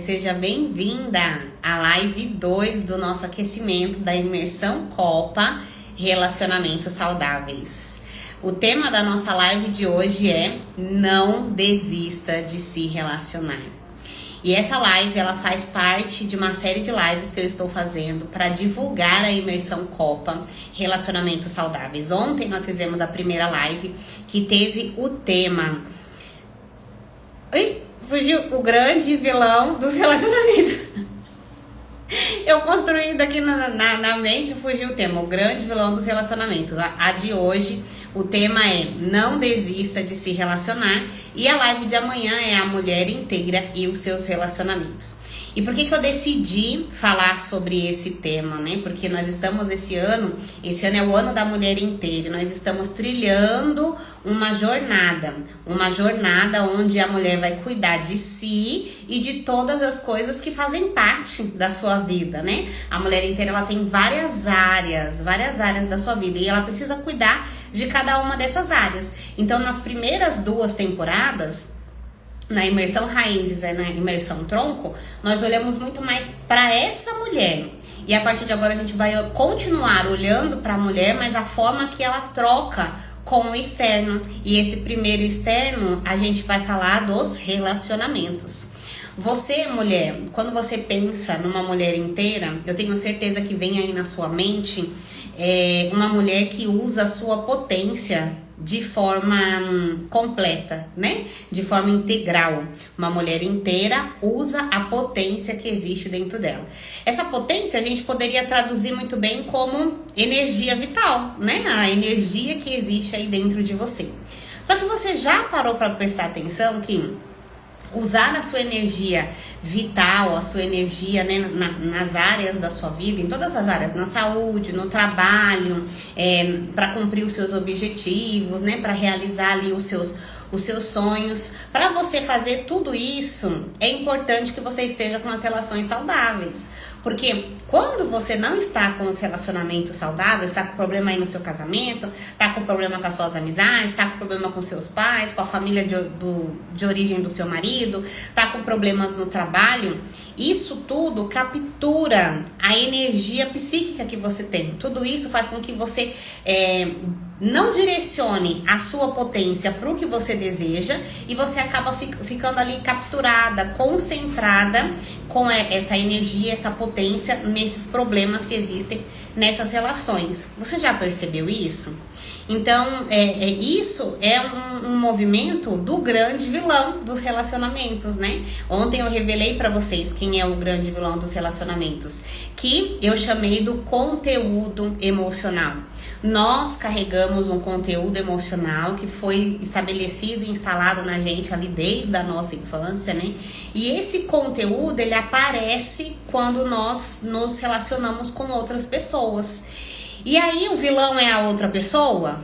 Seja bem-vinda à live 2 do nosso aquecimento da imersão Copa Relacionamentos Saudáveis. O tema da nossa live de hoje é Não Desista de Se Relacionar. E essa live ela faz parte de uma série de lives que eu estou fazendo para divulgar a imersão Copa Relacionamentos Saudáveis. Ontem nós fizemos a primeira live que teve o tema... Fugiu o vilão dos relacionamentos. Eu construindo aqui na mente, fugiu o tema, o grande vilão dos relacionamentos. A de hoje, o tema é Não Desista de Se Relacionar. E a live de amanhã é a mulher íntegra e os seus relacionamentos. E por que eu decidi falar sobre esse tema, né? Porque nós estamos esse ano é o ano da mulher inteira. Nós estamos trilhando uma jornada onde a mulher vai cuidar de si e de todas as coisas que fazem parte da sua vida, né? A mulher inteira, ela tem várias áreas da sua vida e ela precisa cuidar de cada uma dessas áreas. Então, nas primeiras 2 temporadas, na imersão raízes e na imersão tronco, nós olhamos muito mais para essa mulher. E a partir de agora a gente vai continuar olhando para a mulher, mas a forma que ela troca com o externo. E esse primeiro externo, a gente vai falar dos relacionamentos. Você, mulher, quando você pensa numa mulher inteira, eu tenho certeza que vem aí na sua mente uma mulher que usa a sua potência de forma completa, né? De forma integral. Uma mulher inteira usa a potência que existe dentro dela. Essa potência a gente poderia traduzir muito bem como energia vital, né? A energia que existe aí dentro de você. Só que você já parou para prestar atenção que usar a sua energia vital, a sua energia, né, nas áreas da sua vida, em todas as áreas, na saúde, no trabalho, para cumprir os seus objetivos, né, para realizar ali os seus sonhos. Para você fazer tudo isso, é importante que você esteja com as relações saudáveis. Porque quando você não está com os relacionamentos saudáveis, está com problema aí no seu casamento, está com problema com as suas amizades, está com problema com seus pais, com a família de origem do seu marido, está com problemas no trabalho, isso tudo captura a energia psíquica que você tem. Tudo isso faz com que você não direcione a sua potência para o que você deseja e você acaba ficando ali capturada, concentrada com essa energia, essa potência nesses problemas que existem nessas relações. Você já percebeu isso? Então, isso é um movimento do grande vilão dos relacionamentos, né? Ontem eu revelei para vocês quem é o grande vilão dos relacionamentos, que eu chamei do conteúdo emocional. Nós carregamos um conteúdo emocional que foi estabelecido e instalado na gente ali desde a nossa infância, né? E esse conteúdo, ele aparece quando nós nos relacionamos com outras pessoas. E aí o vilão é a outra pessoa?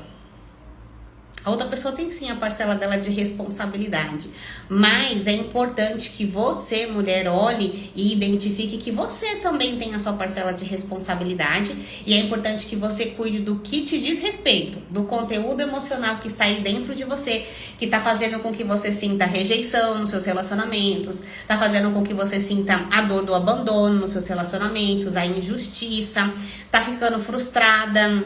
A outra pessoa tem sim a parcela dela de responsabilidade, mas é importante que você, mulher, olhe e identifique que você também tem a sua parcela de responsabilidade e é importante que você cuide do que te diz respeito, do conteúdo emocional que está aí dentro de você, que está fazendo com que você sinta rejeição nos seus relacionamentos, está fazendo com que você sinta a dor do abandono nos seus relacionamentos, a injustiça, está ficando frustrada,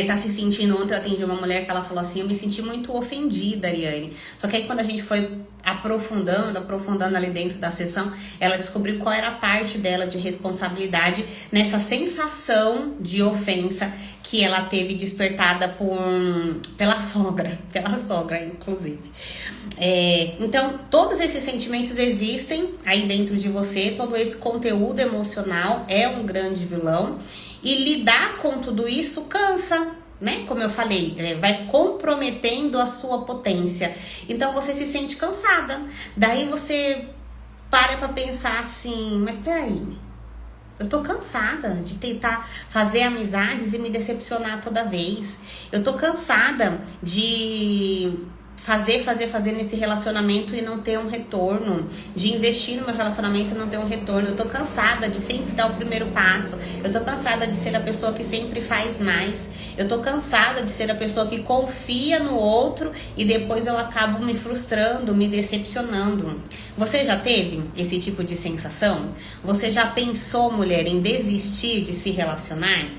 tá se sentindo. Ontem eu atendi uma mulher que ela falou assim: eu me senti muito ofendida, Ariane. Só que aí quando a gente foi aprofundando ali dentro da sessão, ela descobriu qual era a parte dela de responsabilidade nessa sensação de ofensa que ela teve despertada pela sogra, inclusive. Então, todos esses sentimentos existem aí dentro de você, todo esse conteúdo emocional é um grande vilão. E lidar com tudo isso cansa, né? Como eu falei, vai comprometendo a sua potência. Então você se sente cansada. Daí você para pra pensar assim, mas peraí, eu tô cansada de tentar fazer amizades e me decepcionar toda vez. Eu tô cansada de fazer nesse relacionamento e não ter um retorno, de investir no meu relacionamento e não ter um retorno. Eu tô cansada de sempre dar o primeiro passo, eu tô cansada de ser a pessoa que sempre faz mais, eu tô cansada de ser a pessoa que confia no outro e depois eu acabo me frustrando, me decepcionando. Você já teve esse tipo de sensação? Você já pensou, mulher, em desistir de se relacionar?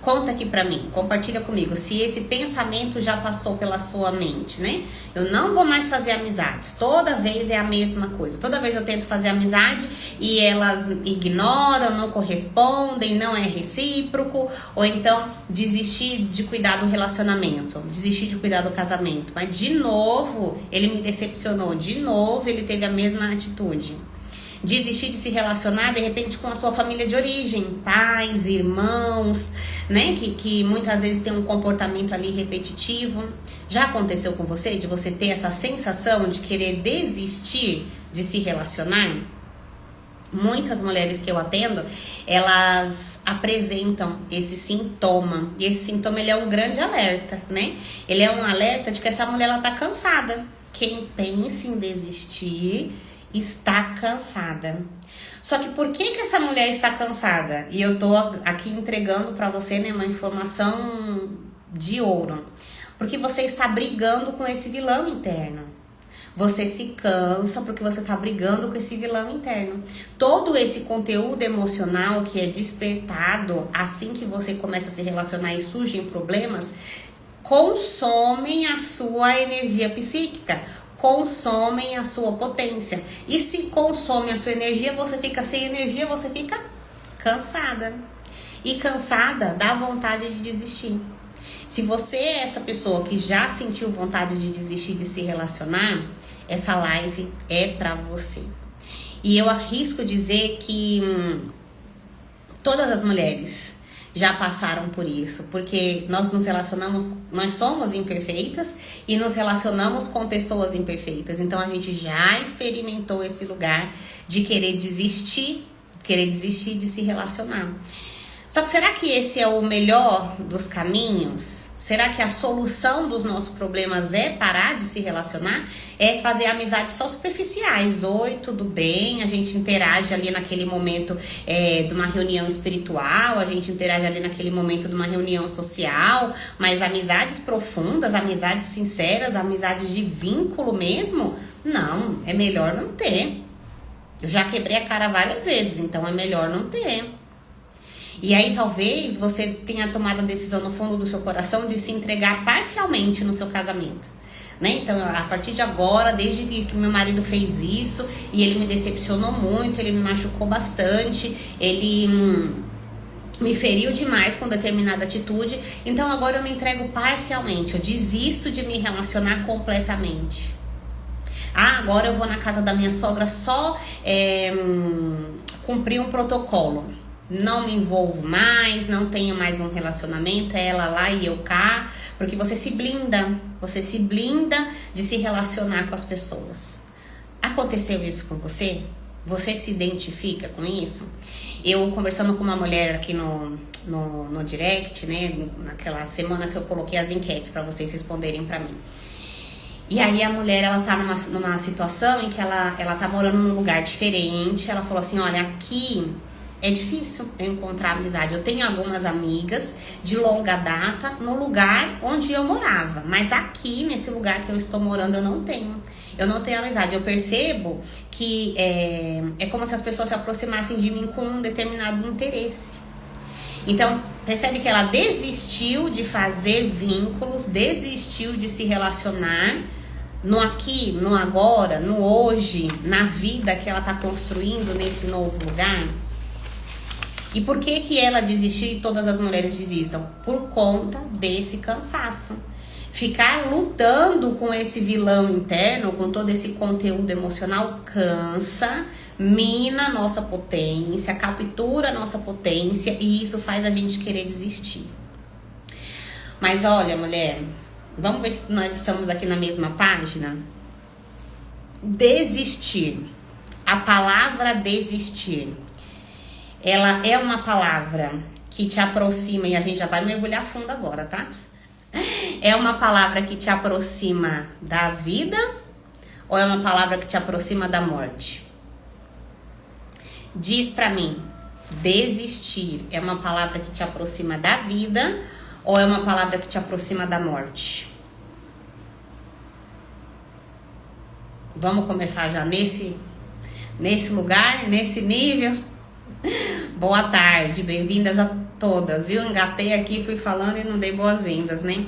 Conta aqui pra mim, compartilha comigo se esse pensamento já passou pela sua mente, né? Eu não vou mais fazer amizades, toda vez é a mesma coisa. Toda vez eu tento fazer amizade e elas ignoram, não correspondem, não é recíproco. Ou então desistir de cuidar do relacionamento, desistir de cuidar do casamento. Mas de novo ele me decepcionou, de novo ele teve a mesma atitude. Desistir de se relacionar, de repente, com a sua família de origem, pais, irmãos, né? Que muitas vezes tem um comportamento ali repetitivo. Já aconteceu com você, de você ter essa sensação de querer desistir de se relacionar? Muitas mulheres que eu atendo, elas apresentam esse sintoma. E esse sintoma, ele é um grande alerta, né? Ele é um alerta de que essa mulher, ela tá cansada. Quem pensa em desistir está cansada. Só que por que essa mulher está cansada? E eu tô aqui entregando para você, né, uma informação de ouro. Porque você está brigando com esse vilão interno. Você se cansa porque você está brigando com esse vilão interno. Todo esse conteúdo emocional que é despertado assim que você começa a se relacionar e surgem problemas, consomem a sua energia psíquica, consomem a sua potência. E se consome a sua energia, você fica sem energia, você fica cansada. E cansada dá vontade de desistir. Se você é essa pessoa que já sentiu vontade de desistir de se relacionar, essa live é pra você. E eu arrisco dizer que todas as mulheres já passaram por isso, porque nós nos relacionamos, nós somos imperfeitas e nos relacionamos com pessoas imperfeitas. Então a gente já experimentou esse lugar de querer desistir de se relacionar. Só que será que esse é o melhor dos caminhos? Será que a solução dos nossos problemas é parar de se relacionar? É fazer amizades só superficiais. Oi, tudo bem? A gente interage ali naquele momento de uma reunião espiritual, a gente interage ali naquele momento de uma reunião social, mas amizades profundas, amizades sinceras, amizades de vínculo mesmo? Não, é melhor não ter. Eu já quebrei a cara várias vezes, então é melhor não ter. E aí talvez você tenha tomado a decisão no fundo do seu coração de se entregar parcialmente no seu casamento, né? Então, a partir de agora, desde que meu marido fez isso e ele me decepcionou muito, ele me machucou bastante, ele me feriu demais com determinada atitude, então agora eu me entrego parcialmente, eu desisto de me relacionar completamente. Ah, agora eu vou na casa da minha sogra só cumprir um protocolo. Não me envolvo mais, não tenho mais um relacionamento, é ela lá e eu cá, porque você se blinda de se relacionar com as pessoas. Aconteceu isso com você? Você se identifica com isso? Eu conversando com uma mulher aqui no direct, né, naquela semana eu coloquei as enquetes para vocês responderem para mim. E aí a mulher, ela tá numa situação em que ela tá morando num lugar diferente, ela falou assim, olha, aqui é difícil eu encontrar amizade. Eu tenho algumas amigas de longa data no lugar onde eu morava. Mas aqui, nesse lugar que eu estou morando, eu não tenho. Eu não tenho amizade. Eu percebo que é como se as pessoas se aproximassem de mim com um determinado interesse. Então, percebe que ela desistiu de fazer vínculos, desistiu de se relacionar no aqui, no agora, no hoje, na vida que ela está construindo nesse novo lugar. E por que ela desistiu e todas as mulheres desistam? Por conta desse cansaço. Ficar lutando com esse vilão interno, com todo esse conteúdo emocional, cansa, mina a nossa potência, captura a nossa potência e isso faz a gente querer desistir. Mas olha, mulher, vamos ver se nós estamos aqui na mesma página? Desistir. A palavra desistir. Ela é uma palavra que te aproxima, e a gente já vai mergulhar fundo agora, tá? É uma palavra que te aproxima da vida ou é uma palavra que te aproxima da morte? Diz pra mim, desistir é uma palavra que te aproxima da vida ou é uma palavra que te aproxima da morte? Vamos começar já nesse lugar, nesse nível? Boa tarde, bem-vindas a todas, viu? Engatei aqui, fui falando e não dei boas-vindas, né?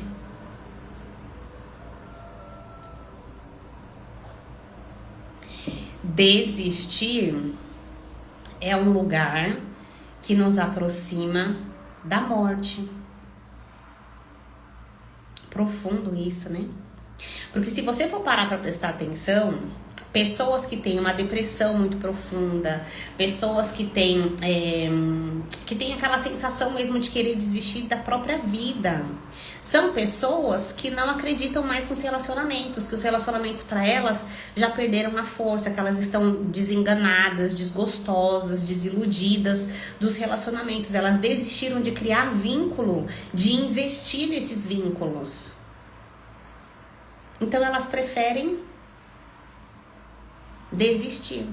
Desistir é um lugar que nos aproxima da morte. Profundo isso, né? Porque se você for parar para prestar atenção, pessoas que têm uma depressão muito profunda, pessoas que têm aquela sensação mesmo de querer desistir da própria vida, são pessoas que não acreditam mais nos relacionamentos, que os relacionamentos para elas já perderam a força, que elas estão desenganadas, desgostosas, desiludidas dos relacionamentos. Elas desistiram de criar vínculo, de investir nesses vínculos. Então elas preferem desistir.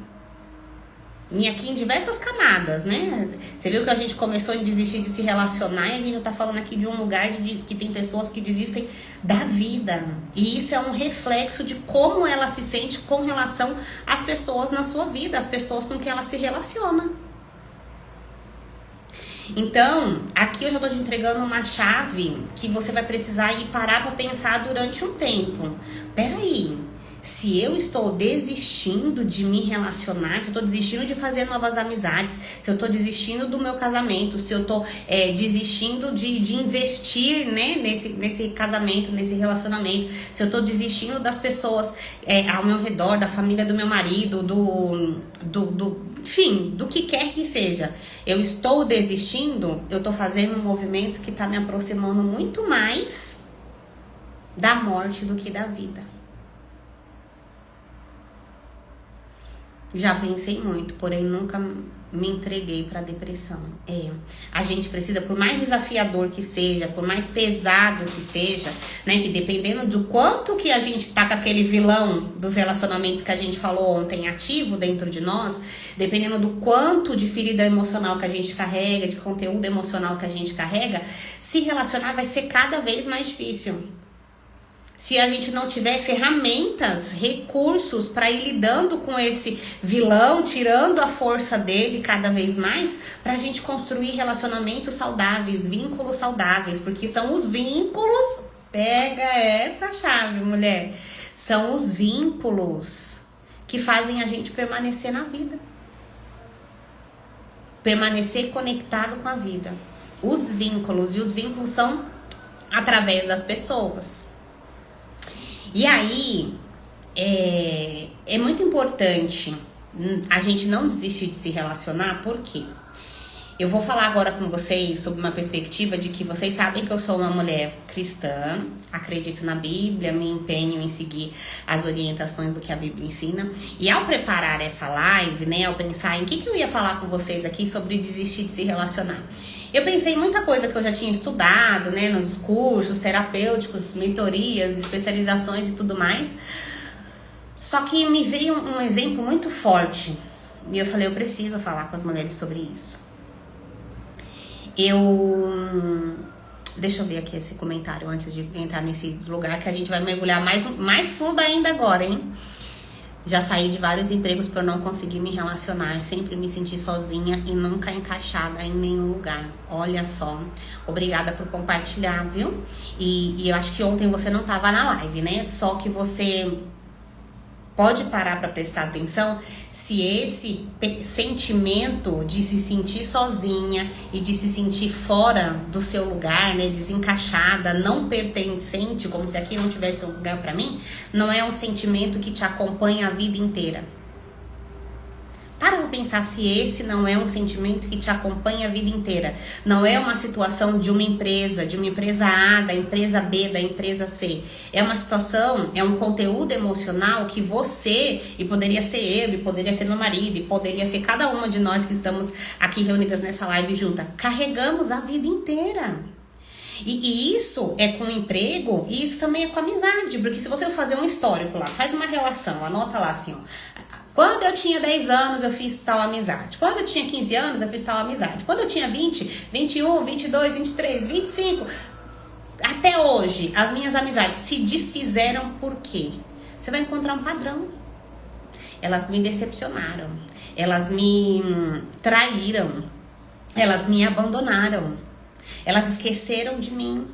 E aqui em diversas camadas, né? Você viu que a gente começou em desistir de se relacionar e a gente já tá falando aqui de um lugar que tem pessoas que desistem da vida. E isso é um reflexo de como ela se sente com relação às pessoas na sua vida, as pessoas com quem ela se relaciona. Então, aqui eu já tô te entregando uma chave que você vai precisar ir parar pra pensar durante um tempo. Peraí. Se eu estou desistindo de me relacionar, se eu estou desistindo de fazer novas amizades, se eu estou desistindo do meu casamento, se eu estou desistindo de investir, né, nesse casamento, nesse relacionamento, se eu estou desistindo das pessoas ao meu redor, da família do meu marido, enfim, do que quer que seja, eu estou desistindo, eu estou fazendo um movimento que está me aproximando muito mais da morte do que da vida. Já pensei muito, porém nunca me entreguei para depressão. A gente precisa, por mais desafiador que seja, por mais pesado que seja, né, que dependendo do quanto que a gente tá com aquele vilão dos relacionamentos que a gente falou ontem ativo dentro de nós, dependendo do quanto de ferida emocional que a gente carrega, de conteúdo emocional que a gente carrega, se relacionar vai ser cada vez mais difícil. Se a gente não tiver ferramentas, recursos para ir lidando com esse vilão, tirando a força dele cada vez mais, para a gente construir relacionamentos saudáveis, vínculos saudáveis, porque são os vínculos, pega essa chave, mulher, são os vínculos que fazem a gente permanecer na vida, permanecer conectado com a vida. Os vínculos são através das pessoas. E aí, é muito importante a gente não desistir de se relacionar, por quê? Eu vou falar agora com vocês sobre uma perspectiva de que vocês sabem que eu sou uma mulher cristã, acredito na Bíblia, me empenho em seguir as orientações do que a Bíblia ensina. E ao preparar essa live, né, ao pensar em que eu ia falar com vocês aqui sobre desistir de se relacionar, eu pensei em muita coisa que eu já tinha estudado, né, nos cursos terapêuticos, mentorias, especializações e tudo mais. Só que me veio um exemplo muito forte. E eu falei, eu preciso falar com as mulheres sobre isso. Deixa eu ver aqui esse comentário antes de entrar nesse lugar que a gente vai mergulhar mais fundo ainda agora, hein? Já saí de vários empregos por não conseguir me relacionar, sempre me senti sozinha e nunca encaixada em nenhum lugar. Olha só, obrigada por compartilhar, viu? E eu acho que ontem você não tava na live, né? Só que você pode parar para prestar atenção se esse sentimento de se sentir sozinha e de se sentir fora do seu lugar, né, desencaixada, não pertencente, como se aqui não tivesse um lugar para mim, não é um sentimento que te acompanha a vida inteira. Para pra pensar se esse não é um sentimento que te acompanha a vida inteira. Não é uma situação de uma empresa A, da empresa B, da empresa C. É uma situação, é um conteúdo emocional que você, e poderia ser eu, e poderia ser meu marido, e poderia ser cada uma de nós que estamos aqui reunidas nessa live junta, carregamos a vida inteira. E isso é com emprego e isso também é com amizade. Porque se você fazer um histórico lá, faz uma relação, anota lá assim, ó. Quando eu tinha 10 anos, eu fiz tal amizade. Quando eu tinha 15 anos, eu fiz tal amizade. Quando eu tinha 20, 21, 22, 23, 25... Até hoje, as minhas amizades se desfizeram por quê? Você vai encontrar um padrão. Elas me decepcionaram. Elas me traíram. Elas me abandonaram. Elas esqueceram de mim.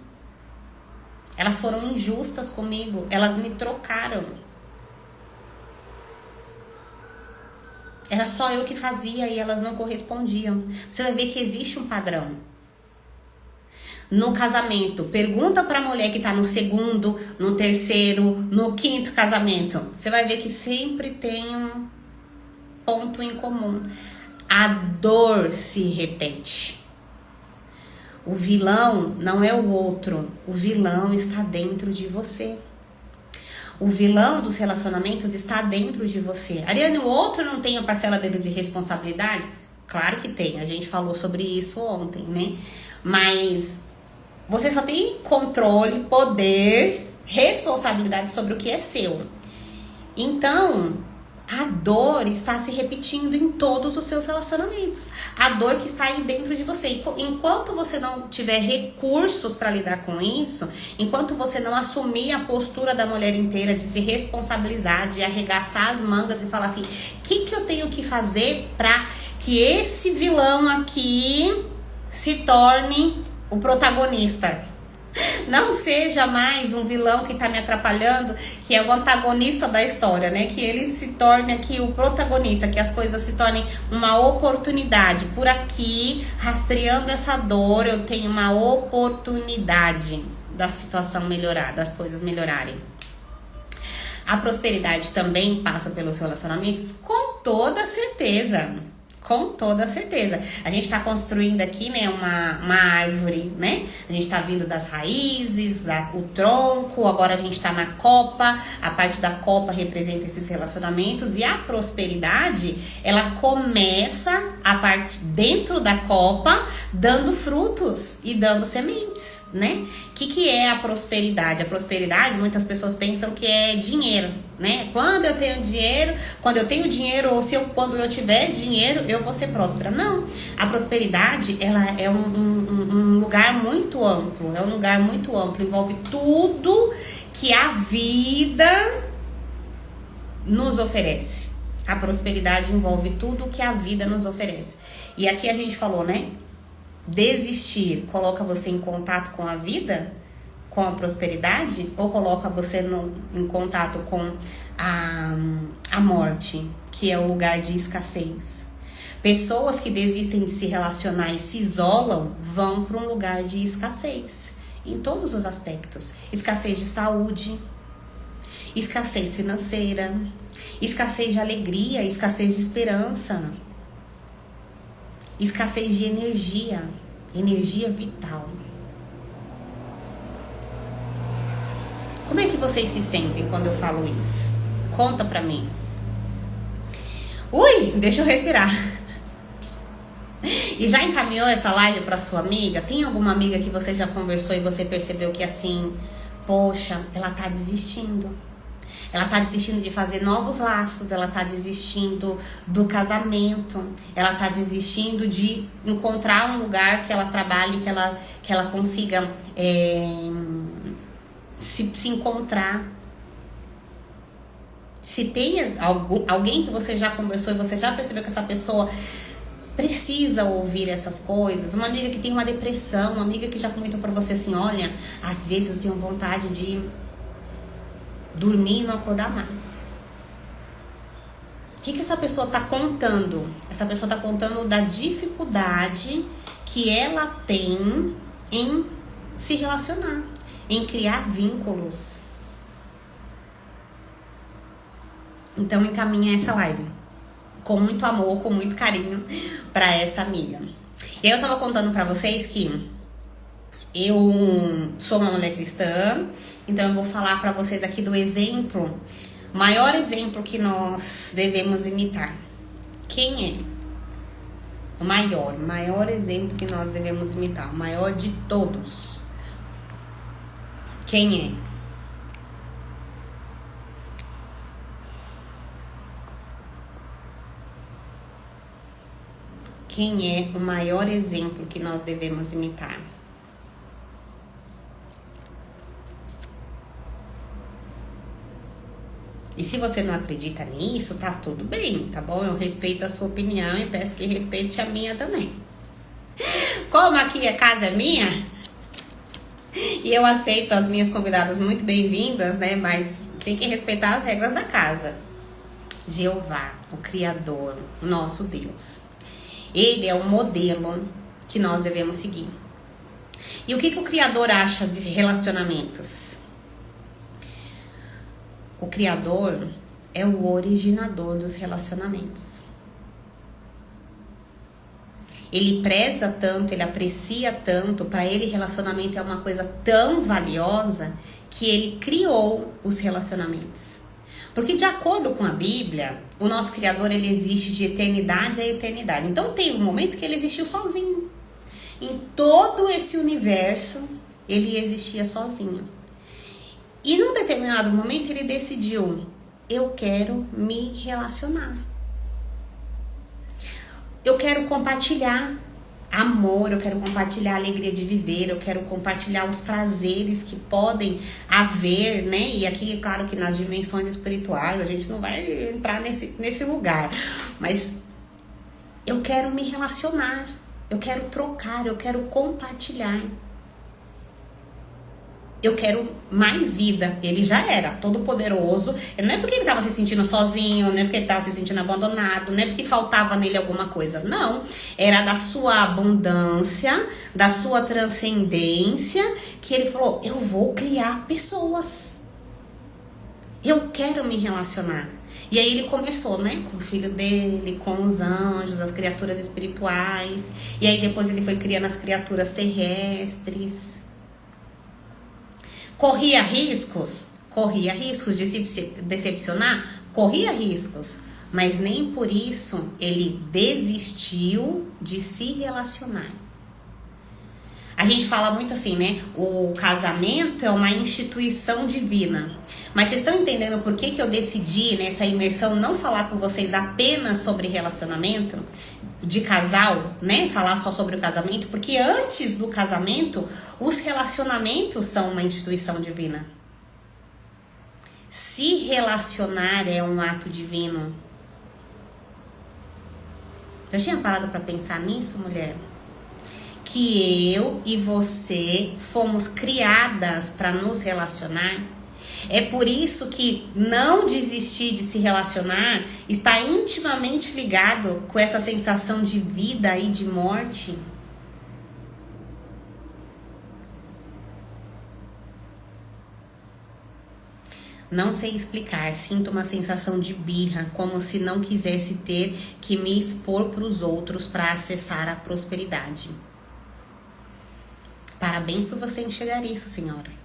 Elas foram injustas comigo. Elas me trocaram. Era só eu que fazia e elas não correspondiam. Você vai ver que existe um padrão. No casamento, pergunta pra mulher que tá no segundo, no terceiro, no quinto casamento. Você vai ver que sempre tem um ponto em comum. A dor se repete. O vilão não é o outro. O vilão está dentro de você. O vilão dos relacionamentos está dentro de você. Ariane, o outro não tem a parcela dele de responsabilidade? Claro que tem. A gente falou sobre isso ontem, né? Mas você só tem controle, poder, responsabilidade sobre o que é seu. Então, a dor está se repetindo em todos os seus relacionamentos. A dor que está aí dentro de você. Enquanto você não tiver recursos para lidar com isso, enquanto você não assumir a postura da mulher inteira de se responsabilizar, de arregaçar as mangas e falar assim, o que eu tenho que fazer para que esse vilão aqui se torne o protagonista? Não seja mais um vilão que tá me atrapalhando, que é o antagonista da história, né? Que ele se torne aqui o protagonista, que as coisas se tornem uma oportunidade. Por aqui, rastreando essa dor, eu tenho uma oportunidade da situação melhorar, das coisas melhorarem. A prosperidade também passa pelos relacionamentos, com toda certeza. Com toda certeza. A gente está construindo aqui, né, uma árvore, né? A gente está vindo das raízes, o tronco, agora a gente está na copa. A parte da copa representa esses relacionamentos. E a prosperidade, ela começa a parte dentro da copa, dando frutos e dando sementes, né? O que é a prosperidade? A prosperidade, muitas pessoas pensam que é dinheiro, né? Quando eu tenho dinheiro, ou quando eu tiver dinheiro, eu vou ser próspera. Não, a prosperidade, ela é um lugar muito amplo, envolve tudo que a vida nos oferece. A prosperidade envolve tudo que a vida nos oferece. E aqui a gente falou, né? Desistir coloca você em contato com a vida, com a prosperidade, ou coloca você em contato com a morte, que é o lugar de escassez. Pessoas que desistem de se relacionar e se isolam vão para um lugar de escassez, em todos os aspectos. Escassez de saúde, escassez financeira, escassez de alegria, escassez de esperança, escassez de energia vital. Como é que vocês se sentem quando eu falo isso? Conta pra mim. Ui, deixa eu respirar. E já encaminhou essa live pra sua amiga? Tem alguma amiga que você já conversou e você percebeu que assim, poxa, ela tá desistindo. Ela tá desistindo de fazer novos laços, ela tá desistindo do casamento, ela tá desistindo de encontrar um lugar que ela trabalhe, que ela consiga se encontrar. Se tem alguém que você já conversou e você já percebeu que essa pessoa precisa ouvir essas coisas, uma amiga que tem uma depressão, uma amiga que já comentou pra você assim, olha, às vezes eu tenho vontade de dormir e não acordar mais. O que essa pessoa tá contando? Essa pessoa tá contando da dificuldade que ela tem em se relacionar, em criar vínculos. Então encaminha essa live com muito amor, com muito carinho pra essa amiga. E aí eu tava contando pra vocês que eu sou uma mulher cristã, então eu vou falar pra vocês aqui do exemplo, o maior exemplo que nós devemos imitar. Quem é? O maior exemplo que nós devemos imitar, o maior de todos. Quem é? Quem é o maior exemplo que nós devemos imitar? E se você não acredita nisso, tá tudo bem, tá bom? Eu respeito a sua opinião e peço que respeite a minha também. Como aqui a casa é minha, e eu aceito as minhas convidadas muito bem-vindas, né? Mas tem que respeitar as regras da casa. Jeová, o Criador, o nosso Deus. Ele é o modelo que nós devemos seguir. E o que o Criador acha de relacionamentos? O Criador é o originador dos relacionamentos. Ele preza tanto, ele aprecia tanto, para ele relacionamento é uma coisa tão valiosa que ele criou os relacionamentos. Porque de acordo com a Bíblia, o nosso Criador ele existe de eternidade a eternidade. Então tem um momento que ele existiu sozinho. Em todo esse universo, ele existia sozinho. E num determinado momento ele decidiu, eu quero me relacionar. Eu quero compartilhar amor, eu quero compartilhar a alegria de viver, eu quero compartilhar os prazeres que podem haver, né? E aqui, é claro que nas dimensões espirituais, a gente não vai entrar nesse lugar. Mas eu quero me relacionar, eu quero trocar, eu quero compartilhar. Eu quero mais vida. Ele já era todo poderoso. Não é porque ele estava se sentindo sozinho, não é porque ele estava se sentindo abandonado, não é porque faltava nele alguma coisa. Não. Era da sua abundância, da sua transcendência, que ele falou, eu vou criar pessoas. Eu quero me relacionar. E aí ele começou, né? Com o filho dele, com os anjos, as criaturas espirituais. E aí depois ele foi criando as criaturas terrestres. Corria riscos de se decepcionar, corria riscos, mas nem por isso ele desistiu de se relacionar. A gente fala muito assim, né? O casamento é uma instituição divina. Mas vocês estão entendendo por que eu decidi nessa imersão não falar com vocês apenas sobre relacionamento de casal, né? Falar só sobre o casamento, porque antes do casamento, os relacionamentos são uma instituição divina. Se relacionar é um ato divino. Já tinha parado para pensar nisso, mulher? Que eu e você fomos criadas para nos relacionar. É por isso que não desistir de se relacionar está intimamente ligado com essa sensação de vida e de morte. Não sei explicar, sinto uma sensação de birra, como se não quisesse ter que me expor para os outros para acessar a prosperidade. Parabéns por você enxergar isso, senhora.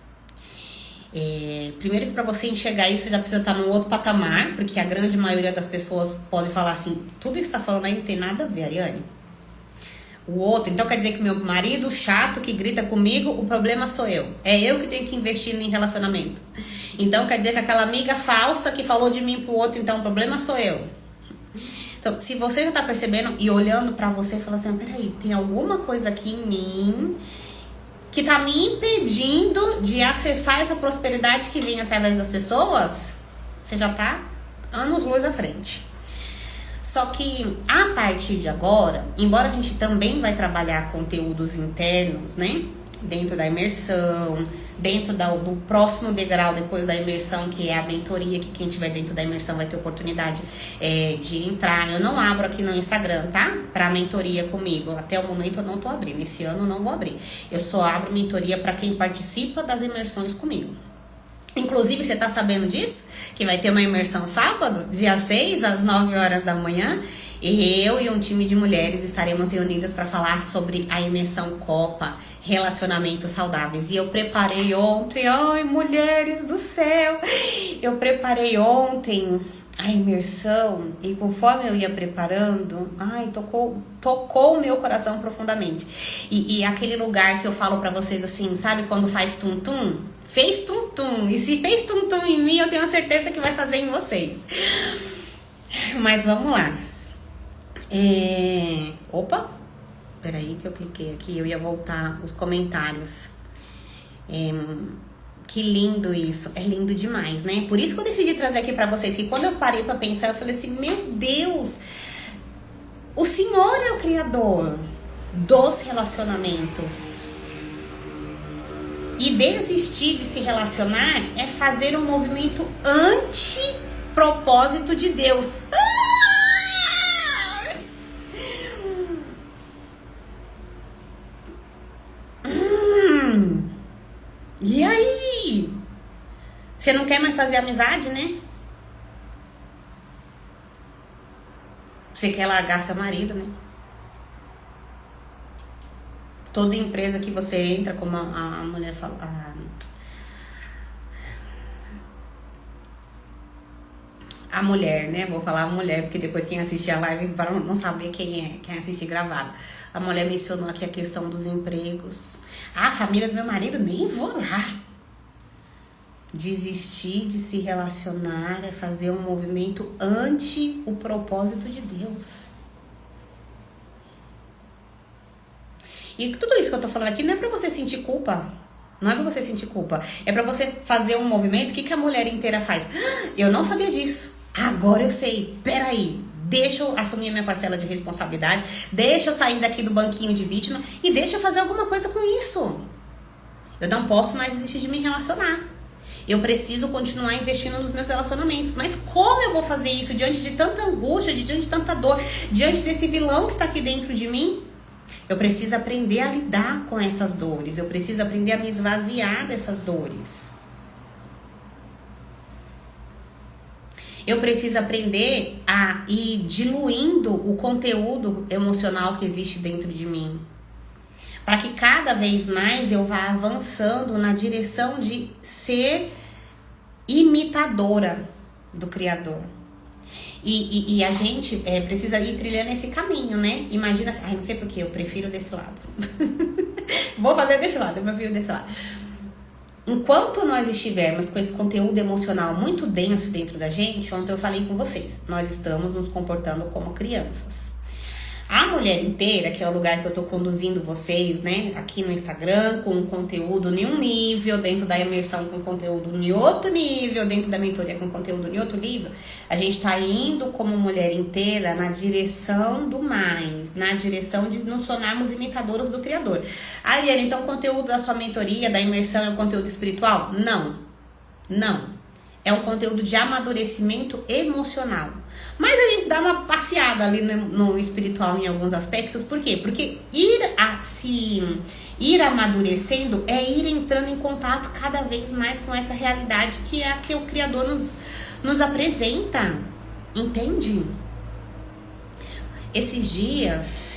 Primeiro que para você enxergar isso, você já precisa estar num outro patamar, porque a grande maioria das pessoas pode falar assim, tudo isso que tá falando aí não tem nada a ver, Ariane. O outro, então quer dizer que meu marido chato que grita comigo, o problema sou eu. É eu que tenho que investir em relacionamento. Então quer dizer que aquela amiga falsa que falou de mim pro outro, então o problema sou eu. Então, se você já tá percebendo e olhando pra você e falando assim, peraí, tem alguma coisa aqui em mim que tá me impedindo de acessar essa prosperidade que vem através das pessoas, você já tá anos-luz à frente. Só que a partir de agora, embora a gente também vai trabalhar conteúdos internos, né? Dentro da imersão, dentro do próximo degrau depois da imersão, que é a mentoria, que quem estiver dentro da imersão vai ter oportunidade de entrar. Eu não abro aqui no Instagram, tá? Pra mentoria comigo. Até o momento eu não tô abrindo. Esse ano eu não vou abrir. Eu só abro mentoria pra quem participa das imersões comigo. Inclusive, você tá sabendo disso? Que vai ter uma imersão sábado, dia 6, às 9 horas da manhã. E eu e um time de mulheres estaremos reunidas para falar sobre a imersão Copa, relacionamentos saudáveis. E eu preparei ontem, ai, mulheres do céu! Eu preparei ontem a imersão e conforme eu ia preparando, ai, tocou o meu coração profundamente. E aquele lugar que eu falo pra vocês assim, sabe quando faz tum-tum? Fez tum-tum. E se fez tum-tum em mim, eu tenho certeza que vai fazer em vocês. Mas vamos lá. Opa! Peraí que eu cliquei aqui. Eu ia voltar os comentários. Que lindo isso. É lindo demais, né? Por isso que eu decidi trazer aqui pra vocês. Que quando eu parei pra pensar, eu falei assim, meu Deus, o Senhor é o Criador dos relacionamentos. E desistir de se relacionar é fazer um movimento anti-propósito de Deus. E aí? Você não quer mais fazer amizade, né? Você quer largar seu marido, né? Toda empresa que você entra, como a mulher fala, a mulher, né? Vou falar a mulher, porque depois quem assistir a live para não saber quem é, quem assiste gravado. A mulher mencionou aqui a questão dos empregos. A família do meu marido, nem vou lá. Desistir de se relacionar é fazer um movimento anti o propósito de Deus. E tudo isso que eu tô falando aqui não é pra você sentir culpa. Não é pra você sentir culpa. É pra você fazer um movimento. O que a mulher inteira faz? Eu não sabia disso. Agora eu sei. Peraí. Deixa eu assumir a minha parcela de responsabilidade. Deixa eu sair daqui do banquinho de vítima. E deixa eu fazer alguma coisa com isso. Eu não posso mais desistir de me relacionar. Eu preciso continuar investindo nos meus relacionamentos. Mas como eu vou fazer isso diante de tanta angústia, diante de tanta dor, diante desse vilão que tá aqui dentro de mim? Eu preciso aprender a lidar com essas dores. Eu preciso aprender a me esvaziar dessas dores. Eu preciso aprender a ir diluindo o conteúdo emocional que existe dentro de mim. Para que cada vez mais eu vá avançando na direção de ser imitadora do Criador. E a gente precisa ir trilhando esse caminho, né? Imagina assim, ai, não sei porquê, eu prefiro desse lado. Vou fazer desse lado, eu prefiro desse lado. Enquanto nós estivermos com esse conteúdo emocional muito denso dentro da gente, ontem eu falei com vocês, nós estamos nos comportando como crianças. A Mulher Inteira, que é o lugar que eu tô conduzindo vocês, né, aqui no Instagram, com conteúdo em um nível, dentro da imersão com conteúdo em outro nível, dentro da mentoria com conteúdo em outro nível, a gente tá indo como mulher inteira na direção do mais, na direção de nos tornarmos imitadoras do Criador. Ariane, então o conteúdo da sua mentoria, da imersão é um conteúdo espiritual? Não. Não. É um conteúdo de amadurecimento emocional. Mas a gente dá uma passeada ali no espiritual em alguns aspectos. Por quê? Porque ir amadurecendo é ir entrando em contato cada vez mais com essa realidade que é a que o Criador nos apresenta. Entende? Esses dias...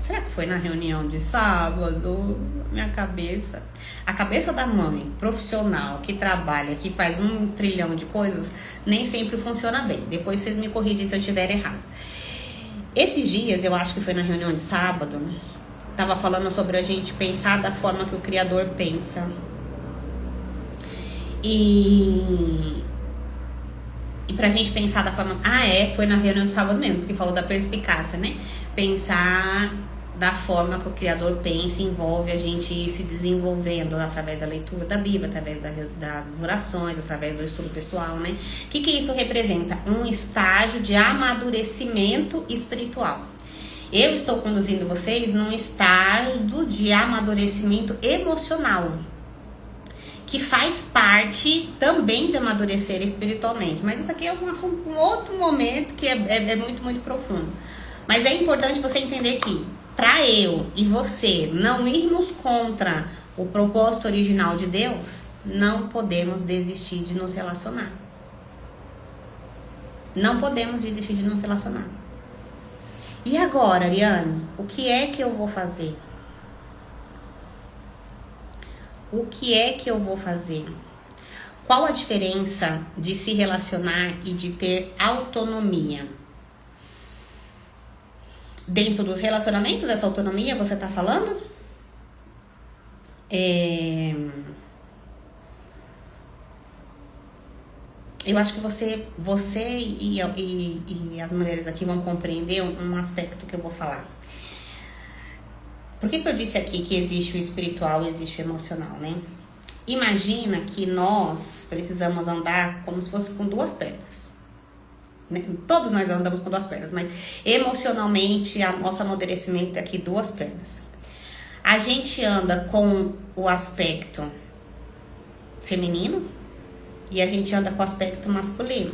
Será que foi na reunião de sábado? Minha cabeça... A cabeça da mãe profissional que trabalha, que faz 1 trilhão de coisas, nem sempre funciona bem. Depois vocês me corrigem se eu estiver errado. Esses dias, eu acho que foi na reunião de sábado, tava falando sobre a gente pensar da forma que o Criador pensa. E pra gente pensar da forma... foi na reunião de sábado mesmo, porque falou da perspicácia, né? Pensar da forma que o Criador pensa, envolve a gente ir se desenvolvendo através da leitura da Bíblia, através das orações, através do estudo pessoal, né? O que isso representa? Um estágio de amadurecimento espiritual. Eu estou conduzindo vocês num estágio de amadurecimento emocional, que faz parte também de amadurecer espiritualmente. Mas isso aqui é um assunto, um outro momento que é muito, muito profundo. Mas é importante você entender que para eu e você não irmos contra o propósito original de Deus, não podemos desistir de nos relacionar. Não podemos desistir de nos relacionar. E agora, Ariane, o que é que eu vou fazer? O que é que eu vou fazer? Qual a diferença de se relacionar e de ter autonomia? Dentro dos relacionamentos, essa autonomia você tá falando? eu acho que você e as mulheres aqui vão compreender um aspecto que eu vou falar. Por que eu disse aqui que existe o espiritual e existe o emocional, né? Imagina que nós precisamos andar como se fosse com duas pernas. Né? Todos nós andamos com duas pernas, mas emocionalmente, o nosso amadurecimento é aqui duas pernas. A gente anda com o aspecto feminino e a gente anda com o aspecto masculino.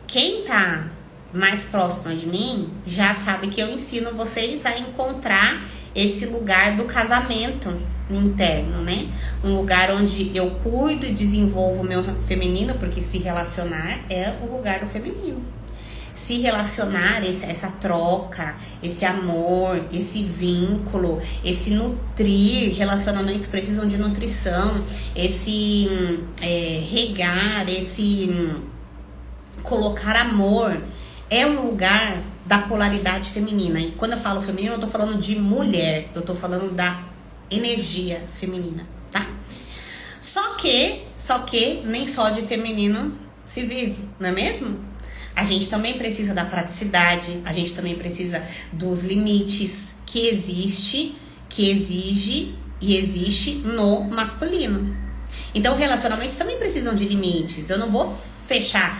Quem tá mais próxima de mim já sabe que eu ensino vocês a encontrar esse lugar do casamento interno, né? Um lugar onde eu cuido e desenvolvo o meu feminino, porque se relacionar é o lugar do feminino. Se relacionar, essa troca, esse amor, esse vínculo, esse nutrir, relacionamentos precisam de nutrição, esse regar, esse colocar amor, é um lugar da polaridade feminina. E quando eu falo feminino, eu tô falando de mulher, eu tô falando da energia feminina, tá? Só que nem só de feminino se vive, não é mesmo? A gente também precisa da praticidade, a gente também precisa dos limites que exige e existe no masculino. Então, relacionamentos também precisam de limites. Eu não vou fechar,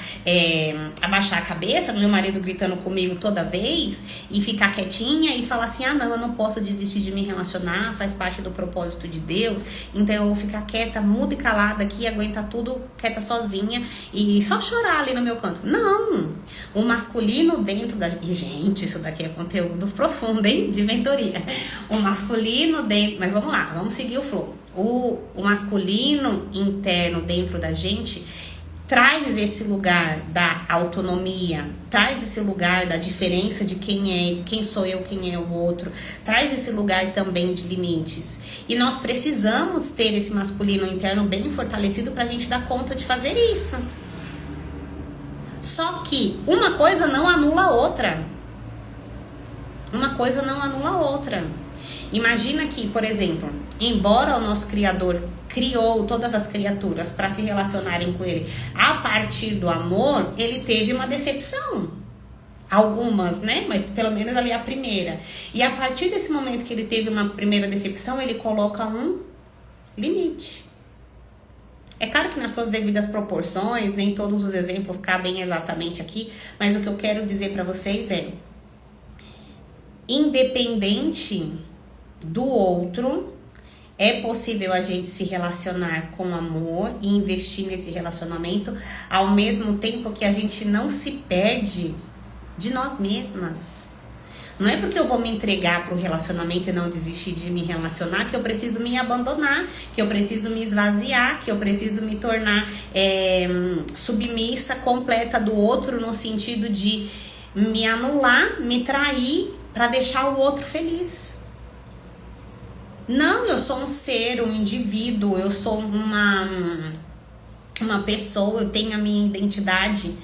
abaixar a cabeça, meu marido gritando comigo toda vez e ficar quietinha e falar assim, não, eu não posso desistir de me relacionar, faz parte do propósito de Deus, então eu vou ficar quieta, muda e calada aqui, aguentar tudo quieta sozinha e só chorar ali no meu canto. Não! O masculino dentro da... E, gente, isso daqui é conteúdo profundo, hein? De mentoria. O masculino dentro... Mas vamos lá, vamos seguir o flow. O masculino interno dentro da gente traz esse lugar da autonomia, traz esse lugar da diferença de quem sou eu, quem é o outro, traz esse lugar também de limites. E nós precisamos ter esse masculino interno bem fortalecido pra gente dar conta de fazer isso. Só que uma coisa não anula a outra. Uma coisa não anula a outra. Imagina que, por exemplo, embora o nosso Criador criou todas as criaturas para se relacionarem com ele a partir do amor, ele teve uma decepção. Algumas, né? Mas pelo menos ali a primeira. E a partir desse momento que ele teve uma primeira decepção, ele coloca um limite. É claro que nas suas devidas proporções, nem todos os exemplos cabem exatamente aqui, mas o que eu quero dizer para vocês é: independente do outro, é possível a gente se relacionar com amor e investir nesse relacionamento, ao mesmo tempo que a gente não se perde de nós mesmas. Não é porque eu vou me entregar para o relacionamento e não desistir de me relacionar que eu preciso me abandonar, que eu preciso me esvaziar, que eu preciso me tornar submissa, completa do outro, no sentido de me anular, me trair para deixar o outro feliz. Não, eu sou um ser, um indivíduo, eu sou uma pessoa, eu tenho a minha identidade.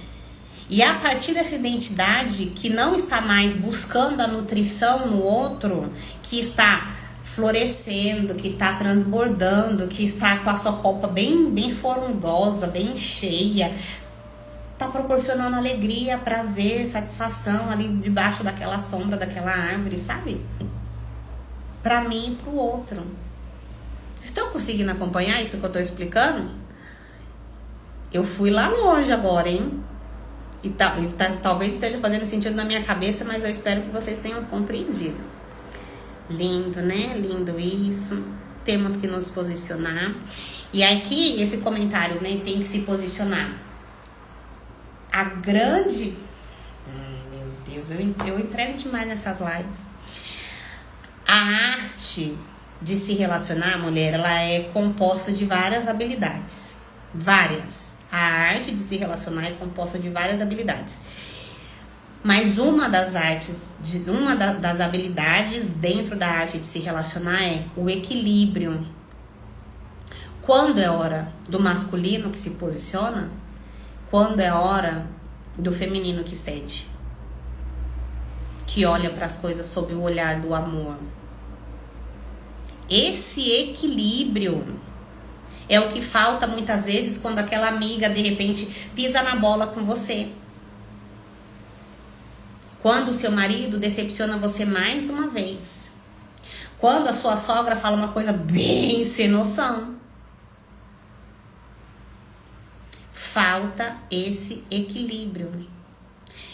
E a partir dessa identidade, que não está mais buscando a nutrição no outro, que está florescendo, que está transbordando, que está com a sua copa bem frondosa, bem cheia, está proporcionando alegria, prazer, satisfação ali debaixo daquela sombra, daquela árvore, sabe? Pra mim e pro outro. Vocês estão conseguindo acompanhar isso que eu tô explicando? Eu fui lá longe agora, hein? E talvez esteja fazendo sentido na minha cabeça, mas eu espero que vocês tenham compreendido. Lindo, né? Lindo isso. Temos que nos posicionar. E aqui, esse comentário, né? Tem que se posicionar. A grande... meu Deus, eu entrego demais nessas lives. A arte de se relacionar, mulher, ela é composta de várias habilidades. Várias. A arte de se relacionar é composta de várias habilidades. Mas uma das habilidades dentro da arte de se relacionar é o equilíbrio. Quando é hora do masculino que se posiciona, quando é hora do feminino que cede, que olha para as coisas sob o olhar do amor. Esse equilíbrio É o que falta muitas vezes quando aquela amiga de repente pisa na bola com você. Quando o seu marido decepciona você mais uma vez. Quando a sua sogra fala uma coisa bem sem noção. Falta esse equilíbrio.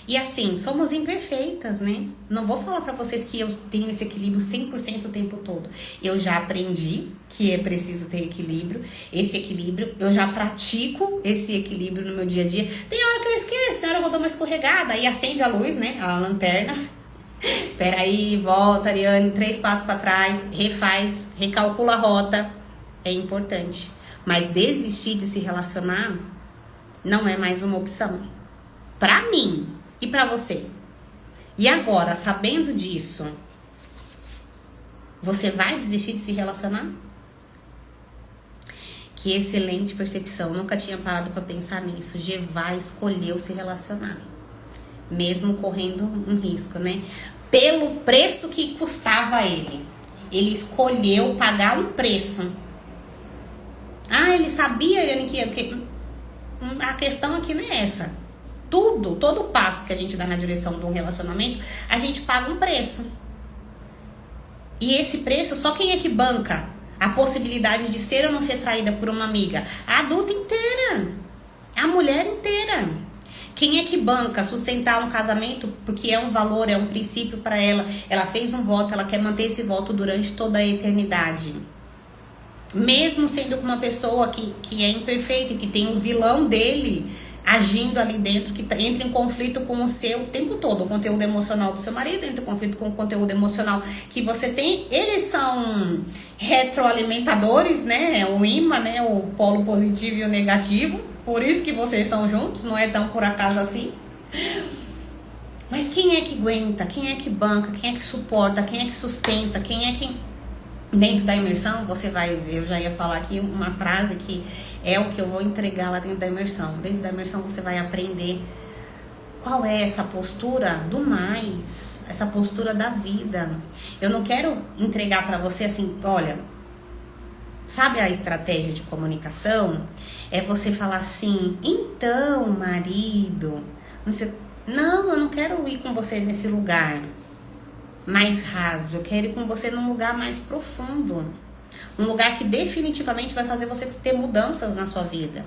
E assim, somos imperfeitas, né? Não vou falar pra vocês que eu tenho esse equilíbrio 100% o tempo todo. Eu já aprendi que é preciso ter equilíbrio. Esse equilíbrio, eu já pratico esse equilíbrio no meu dia a dia. Tem hora que eu esqueço, tem hora que eu dou uma escorregada. Aí acende a luz, né? A lanterna. Peraí, volta, Ariane, 3 passos pra trás. Refaz, recalcula a rota. É importante. Mas desistir de se relacionar não é mais uma opção. Pra mim e pra você. E agora, sabendo disso, você vai desistir de se relacionar? Que excelente percepção. Nunca tinha parado pra pensar nisso. Gevá escolheu se relacionar. Mesmo correndo um risco, né? Pelo preço que custava a ele. Ele escolheu pagar um preço. Ah, ele sabia, Ariane, que a questão aqui não é essa. Todo passo que a gente dá na direção de um relacionamento, a gente paga um preço. E esse preço, só quem é que banca a possibilidade de ser ou não ser traída por uma amiga? A adulta inteira. A mulher inteira. Quem é que banca sustentar um casamento porque é um valor, é um princípio para ela? Ela fez um voto, ela quer manter esse voto durante toda a eternidade. Mesmo sendo uma pessoa que é imperfeita e que tem o vilão dele agindo ali dentro, que entra em conflito com o seu o tempo todo. O conteúdo emocional do seu marido entra em conflito com o conteúdo emocional que você tem. Eles são retroalimentadores, né? O imã, né? O polo positivo e o negativo. Por isso que vocês estão juntos, não é tão por acaso assim. Mas quem é que aguenta? Quem é que banca? Quem é que suporta? Quem é que sustenta? Quem é que... Dentro da imersão, você vai ver, eu já ia falar aqui uma frase que é o que eu vou entregar lá dentro da imersão. Dentro da imersão você vai aprender qual é essa postura do mais, essa postura da vida. Eu não quero entregar pra você assim, olha, sabe a estratégia de comunicação? É você falar assim, então, marido, não, eu não quero ir com você nesse lugar mais raso, eu quero ir com você num lugar mais profundo. Um lugar que definitivamente vai fazer você ter mudanças na sua vida.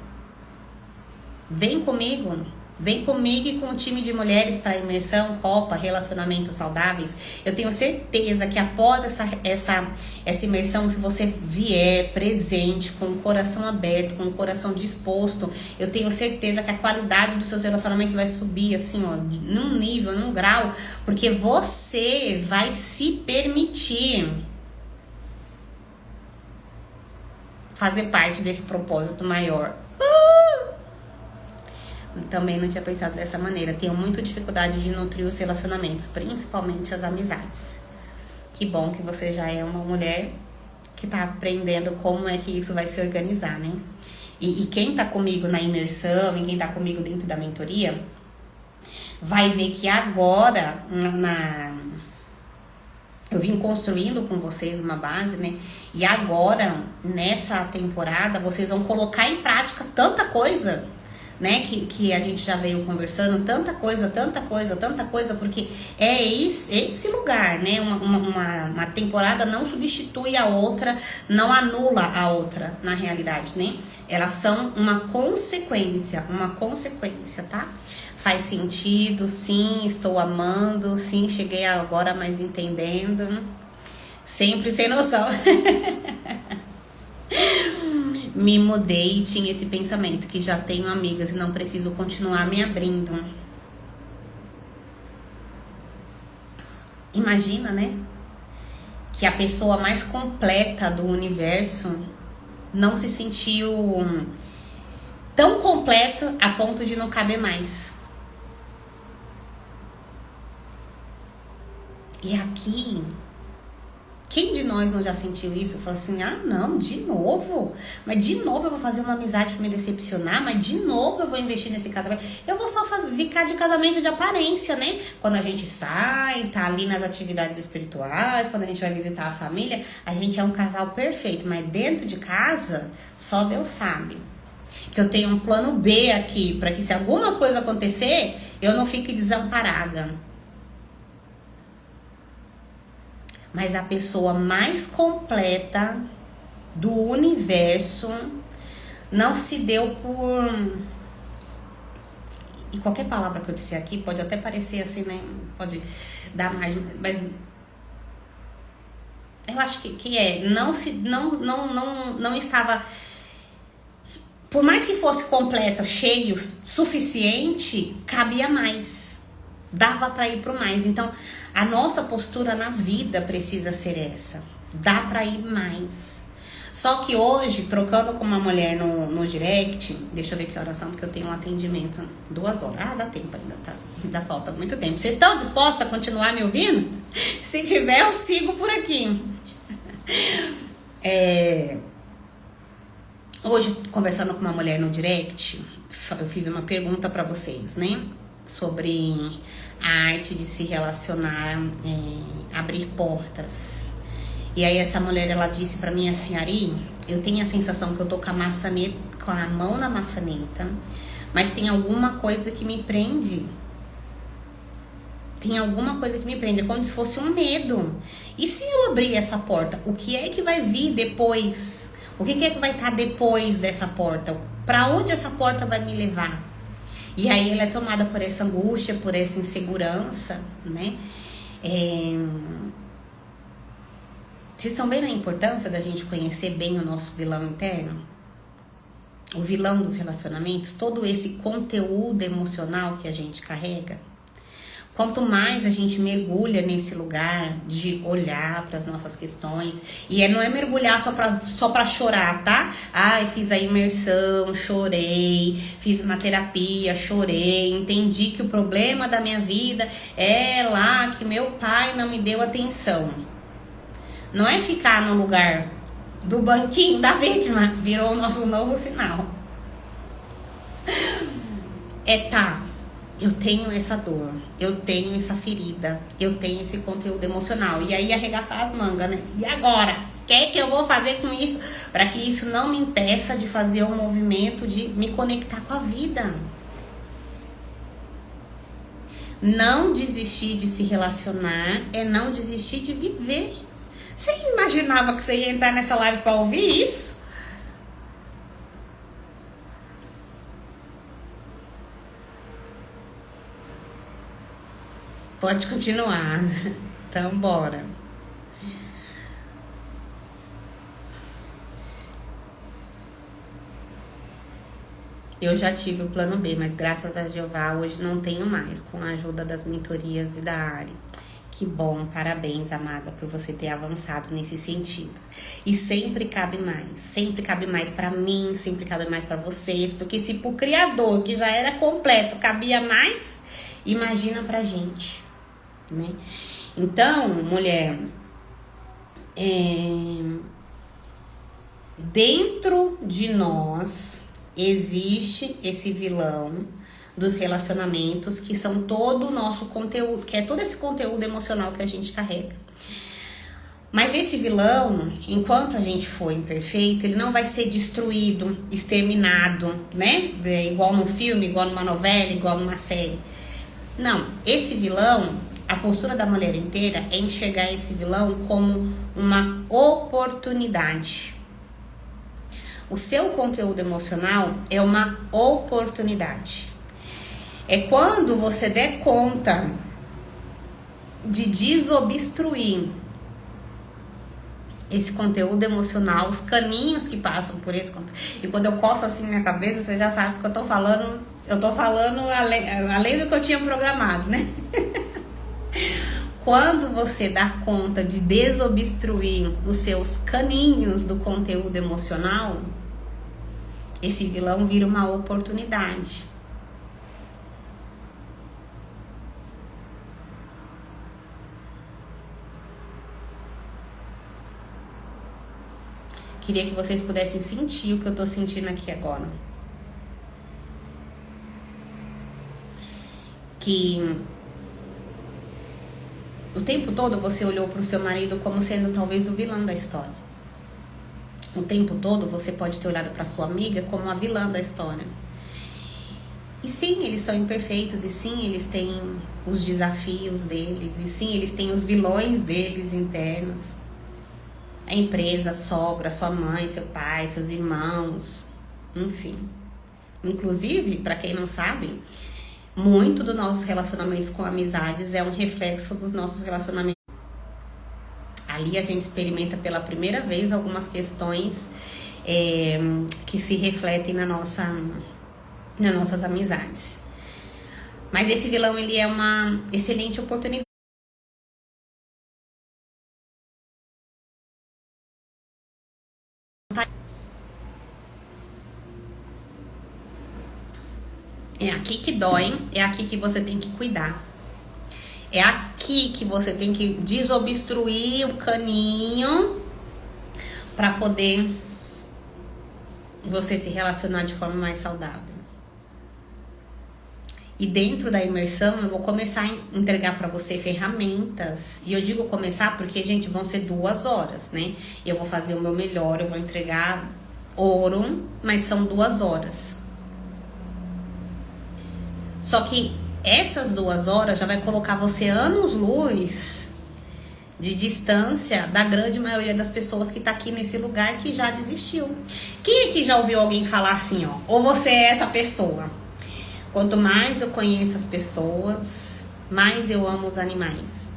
Vem comigo e com o time de mulheres para imersão, Copa, relacionamentos saudáveis. Eu tenho certeza que após essa imersão, se você vier presente, com o coração aberto, com o coração disposto, eu tenho certeza que a qualidade dos seus relacionamentos vai subir assim, ó, num nível, num grau, porque você vai se permitir fazer parte desse propósito maior. Também não tinha pensado dessa maneira. Tenho muita dificuldade de nutrir os relacionamentos, principalmente as amizades. Que bom que você já é uma mulher que tá aprendendo como é que isso vai se organizar, né? E quem tá comigo na imersão e quem tá comigo dentro da mentoria vai ver que agora eu vim construindo com vocês uma base, né? E agora, nessa temporada, vocês vão colocar em prática tanta coisa, né? Que a gente já veio conversando, tanta coisa, porque é esse lugar, né? Uma temporada não substitui a outra, não anula a outra, na realidade, né? Elas são uma consequência, tá? Faz sentido, sim, estou amando, sim, cheguei agora mais entendendo. Sempre sem noção. Me mudei e tinha esse pensamento que já tenho amigas e não preciso continuar me abrindo. Imagina, né? Que a pessoa mais completa do universo não se sentiu tão completa a ponto de não caber mais. E aqui, Quem de nós não já sentiu isso? Fala assim, ah não, de novo? Mas de novo eu vou fazer uma amizade pra me decepcionar? Mas de novo eu vou investir nesse casamento? Eu vou só ficar de casamento de aparência, né? Quando a gente sai, tá ali nas atividades espirituais, quando a gente vai visitar a família, a gente é um casal perfeito. Mas dentro de casa, só Deus sabe. Que eu tenho um plano B aqui, pra que se alguma coisa acontecer, eu não fique desamparada. Mas a pessoa mais completa do universo não se deu por... E qualquer palavra que eu disser aqui pode até parecer assim, né? Pode dar mais... Mas eu acho que não estava... Por mais que fosse completa, cheio, suficiente, cabia mais. Dava para ir pro mais. Então, a nossa postura na vida precisa ser essa. Dá para ir mais. Só que hoje, trocando com uma mulher no direct, deixa eu ver que horas são, porque eu tenho um atendimento 2 horas. Ah, dá tempo ainda, tá? Ainda falta muito tempo. Vocês estão dispostos a continuar me ouvindo? Se tiver, eu sigo por aqui. Hoje, conversando com uma mulher no direct, eu fiz uma pergunta para vocês, né? Sobre a arte de se relacionar, abrir portas. E aí essa mulher, ela disse pra mim assim, Ari, eu tenho a sensação que eu tô com a maçaneta, com a mão na maçaneta, mas tem alguma coisa que me prende. Tem alguma coisa que me prende, é como se fosse um medo. E se eu abrir essa porta, o que é que vai vir depois? O que é que vai estar depois dessa porta? Pra onde essa porta vai me levar? E aí ela é tomada por essa angústia, por essa insegurança, né? Vocês estão vendo a importância da gente conhecer bem o nosso vilão interno? O vilão dos relacionamentos, todo esse conteúdo emocional que a gente carrega. Quanto mais a gente mergulha nesse lugar de olhar para as nossas questões, e não é mergulhar só pra chorar, tá? Ai, fiz a imersão, chorei, fiz uma terapia, chorei, entendi que o problema da minha vida é lá que meu pai não me deu atenção. Não é ficar no lugar do banquinho da vítima, virou o nosso novo sinal. Eu tenho essa dor, eu tenho essa ferida, eu tenho esse conteúdo emocional. E aí arregaçar as mangas, né? E agora? O que eu vou fazer com isso? Para que isso não me impeça de fazer um movimento de me conectar com a vida. Não desistir de se relacionar é não desistir de viver. Você imaginava que você ia entrar nessa live para ouvir isso? Pode continuar. Então, bora. Eu já tive o plano B, mas graças a Jeová hoje não tenho mais, com a ajuda das mentorias e da Ari. Que bom, parabéns, amada, por você ter avançado nesse sentido. E sempre cabe mais para mim, sempre cabe mais para vocês, porque se pro Criador, que já era completo, cabia mais, imagina pra gente. Né? Então, mulher, dentro de nós existe esse vilão dos relacionamentos, que são todo o nosso conteúdo, que é todo esse conteúdo emocional que a gente carrega. Mas esse vilão, enquanto a gente for imperfeito, ele não vai ser destruído, exterminado, né? Igual num filme, igual numa novela, igual numa série. Não, esse vilão, a postura da mulher inteira é enxergar esse vilão como uma oportunidade. O seu conteúdo emocional é uma oportunidade. É quando você der conta de desobstruir esse conteúdo emocional, os caninhos que passam por esse conteúdo. E quando eu coço assim minha cabeça, você já sabe que eu tô falando além do que eu tinha programado, né? Quando você dá conta de desobstruir os seus caninhos do conteúdo emocional, esse vilão vira uma oportunidade. Queria que vocês pudessem sentir o que eu tô sentindo aqui agora. Que o tempo todo você olhou pro seu marido como sendo talvez o vilão da história. O tempo todo você pode ter olhado pra sua amiga como a vilã da história. E sim, eles são imperfeitos, e sim, eles têm os desafios deles, e sim, eles têm os vilões deles internos. A empresa, a sogra, sua mãe, seu pai, seus irmãos, enfim. Inclusive, para quem não sabe, muito dos nossos relacionamentos com amizades é um reflexo dos nossos relacionamentos. Ali a gente experimenta pela primeira vez algumas questões que se refletem nas nossas amizades. Mas esse vilão, ele é uma excelente oportunidade. É aqui que dói, é aqui que você tem que cuidar. É aqui que você tem que desobstruir o caninho para poder você se relacionar de forma mais saudável. E dentro da imersão eu vou começar a entregar para você ferramentas. E eu digo começar porque, gente, vão ser 2 horas, né? Eu vou fazer o meu melhor, eu vou entregar ouro, mas são 2 horas. Só que essas 2 horas já vai colocar você anos-luz de distância da grande maioria das pessoas que tá aqui nesse lugar que já desistiu. Quem aqui já ouviu alguém falar assim, ó? Ou você é essa pessoa? Quanto mais eu conheço as pessoas, mais eu amo os animais.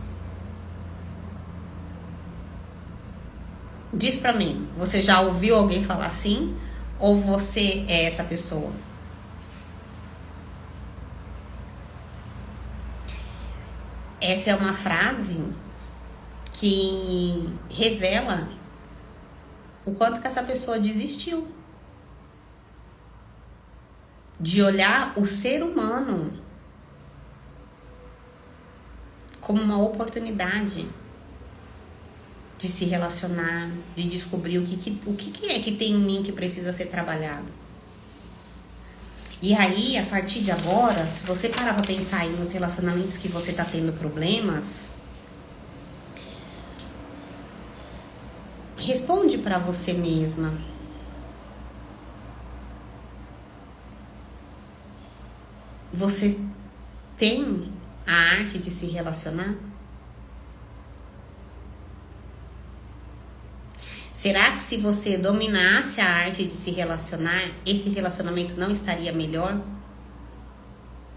Diz pra mim, você já ouviu alguém falar assim? Ou você é essa pessoa? Essa é uma frase que revela o quanto que essa pessoa desistiu de olhar o ser humano como uma oportunidade de se relacionar, de descobrir o que é que tem em mim que precisa ser trabalhado. E aí, a partir de agora, se você parar pra pensar aí nos relacionamentos que você tá tendo problemas, responde pra você mesma. Você tem a arte de se relacionar? Será que se você dominasse a arte de se relacionar, esse relacionamento não estaria melhor?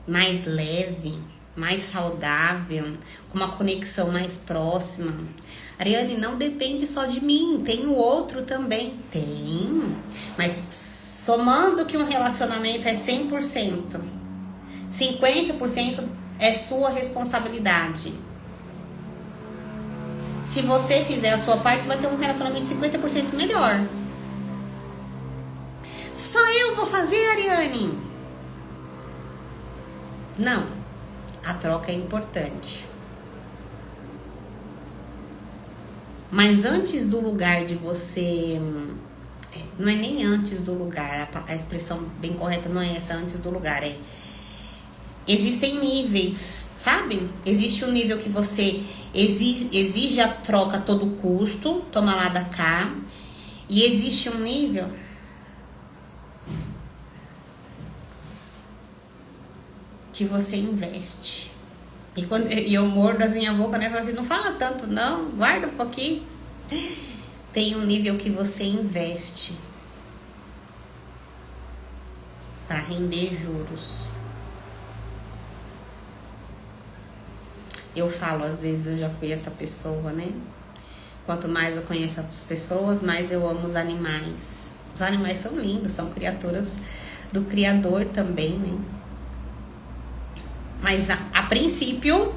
Mais leve, mais saudável, com uma conexão mais próxima? Ariane, não depende só de mim, tem o outro também. Tem, mas somando que um relacionamento é 100%, 50% é sua responsabilidade. Se você fizer a sua parte, você vai ter um relacionamento 50% melhor. Só eu vou fazer, Ariane? Não. A troca é importante. Mas antes do lugar de você... Não é nem antes do lugar. A expressão bem correta não é essa, antes do lugar. Existem níveis, sabe? Existe um nível que você exige a troca a todo custo, toma lá da cá. E existe um nível que você investe. E eu mordo assim a boca, né? Falo assim, não fala tanto não, guarda um pouquinho. Tem um nível que você investe para render juros. Eu falo, às vezes eu já fui essa pessoa, né? Quanto mais eu conheço as pessoas, mais eu amo os animais. Os animais são lindos, são criaturas do Criador também, né? Mas a princípio,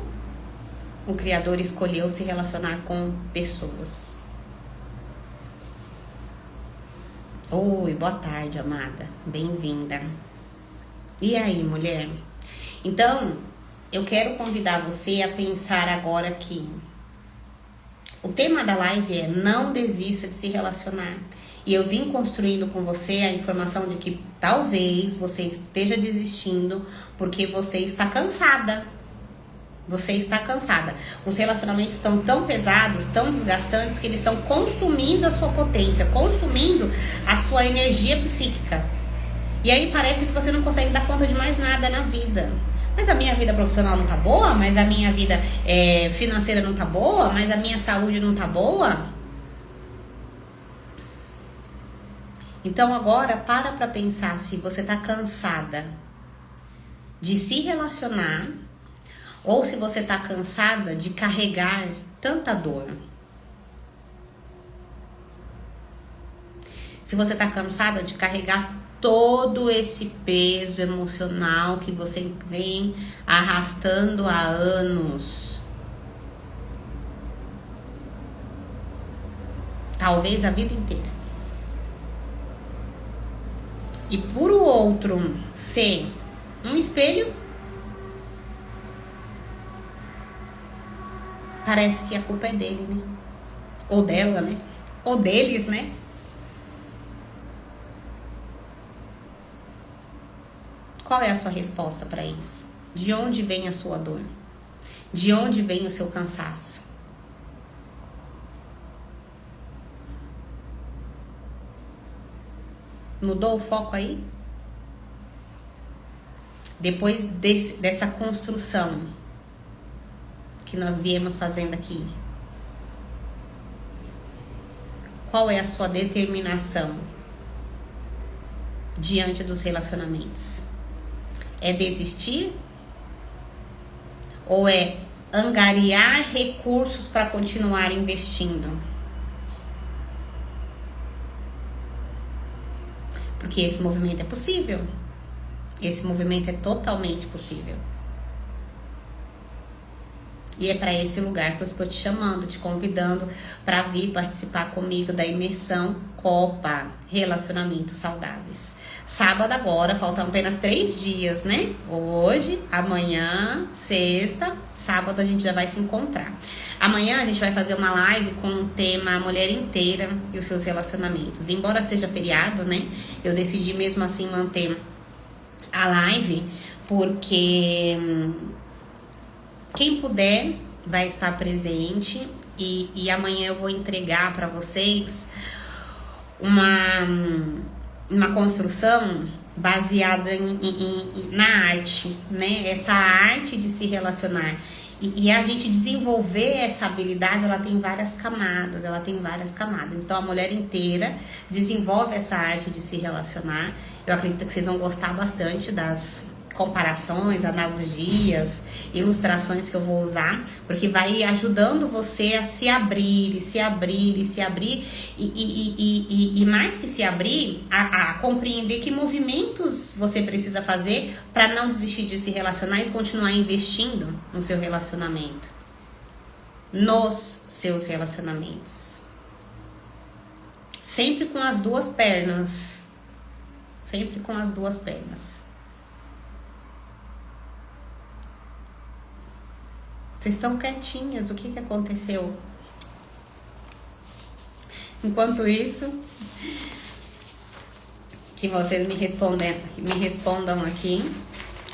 o Criador escolheu se relacionar com pessoas. Oi, boa tarde, amada. Bem-vinda. E aí, mulher? Então, eu quero convidar você a pensar agora que o tema da live é não desista de se relacionar. E eu vim construindo com você a informação de que talvez você esteja desistindo porque você está cansada. Você está cansada. Os relacionamentos estão tão pesados, tão desgastantes, que eles estão consumindo a sua potência, consumindo a sua energia psíquica. E aí parece que você não consegue dar conta de mais nada na vida. Mas a minha vida profissional não tá boa? Mas a minha vida financeira não tá boa? Mas a minha saúde não tá boa? Então agora para pensar se você tá cansada de se relacionar ou se você tá cansada de carregar tanta dor. Se você tá cansada de carregar todo esse peso emocional que você vem arrastando há anos. Talvez a vida inteira. E por o outro ser um espelho, parece que a culpa é dele, né? Ou dela, né? Ou deles, né? Qual é a sua resposta para isso? De onde vem a sua dor? De onde vem o seu cansaço? Mudou o foco aí? Depois dessa construção que nós viemos fazendo aqui, qual é a sua determinação diante dos relacionamentos? É desistir? Ou é angariar recursos para continuar investindo? Porque esse movimento é possível. Esse movimento é totalmente possível. E é para esse lugar que eu estou te chamando, te convidando para vir participar comigo da imersão Copa Relacionamentos Saudáveis. Sábado agora, faltam apenas 3 dias, né? Hoje, amanhã, sexta, sábado a gente já vai se encontrar. Amanhã a gente vai fazer uma live com o tema Mulher Inteira e os seus relacionamentos. Embora seja feriado, né? Eu decidi mesmo assim manter a live, porque quem puder vai estar presente e amanhã eu vou entregar para vocês uma construção baseada na arte, né? Essa arte de se relacionar. E a gente desenvolver essa habilidade, ela tem várias camadas, Então a mulher inteira desenvolve essa arte de se relacionar. Eu acredito que vocês vão gostar bastante das comparações, analogias, ilustrações que eu vou usar, porque vai ajudando você a se abrir, e mais que se abrir, a compreender que movimentos você precisa fazer para não desistir de se relacionar e continuar investindo no seu relacionamento, nos seus relacionamentos, sempre com as duas pernas, Vocês estão quietinhas, o que aconteceu? Enquanto isso, que vocês me respondam aqui,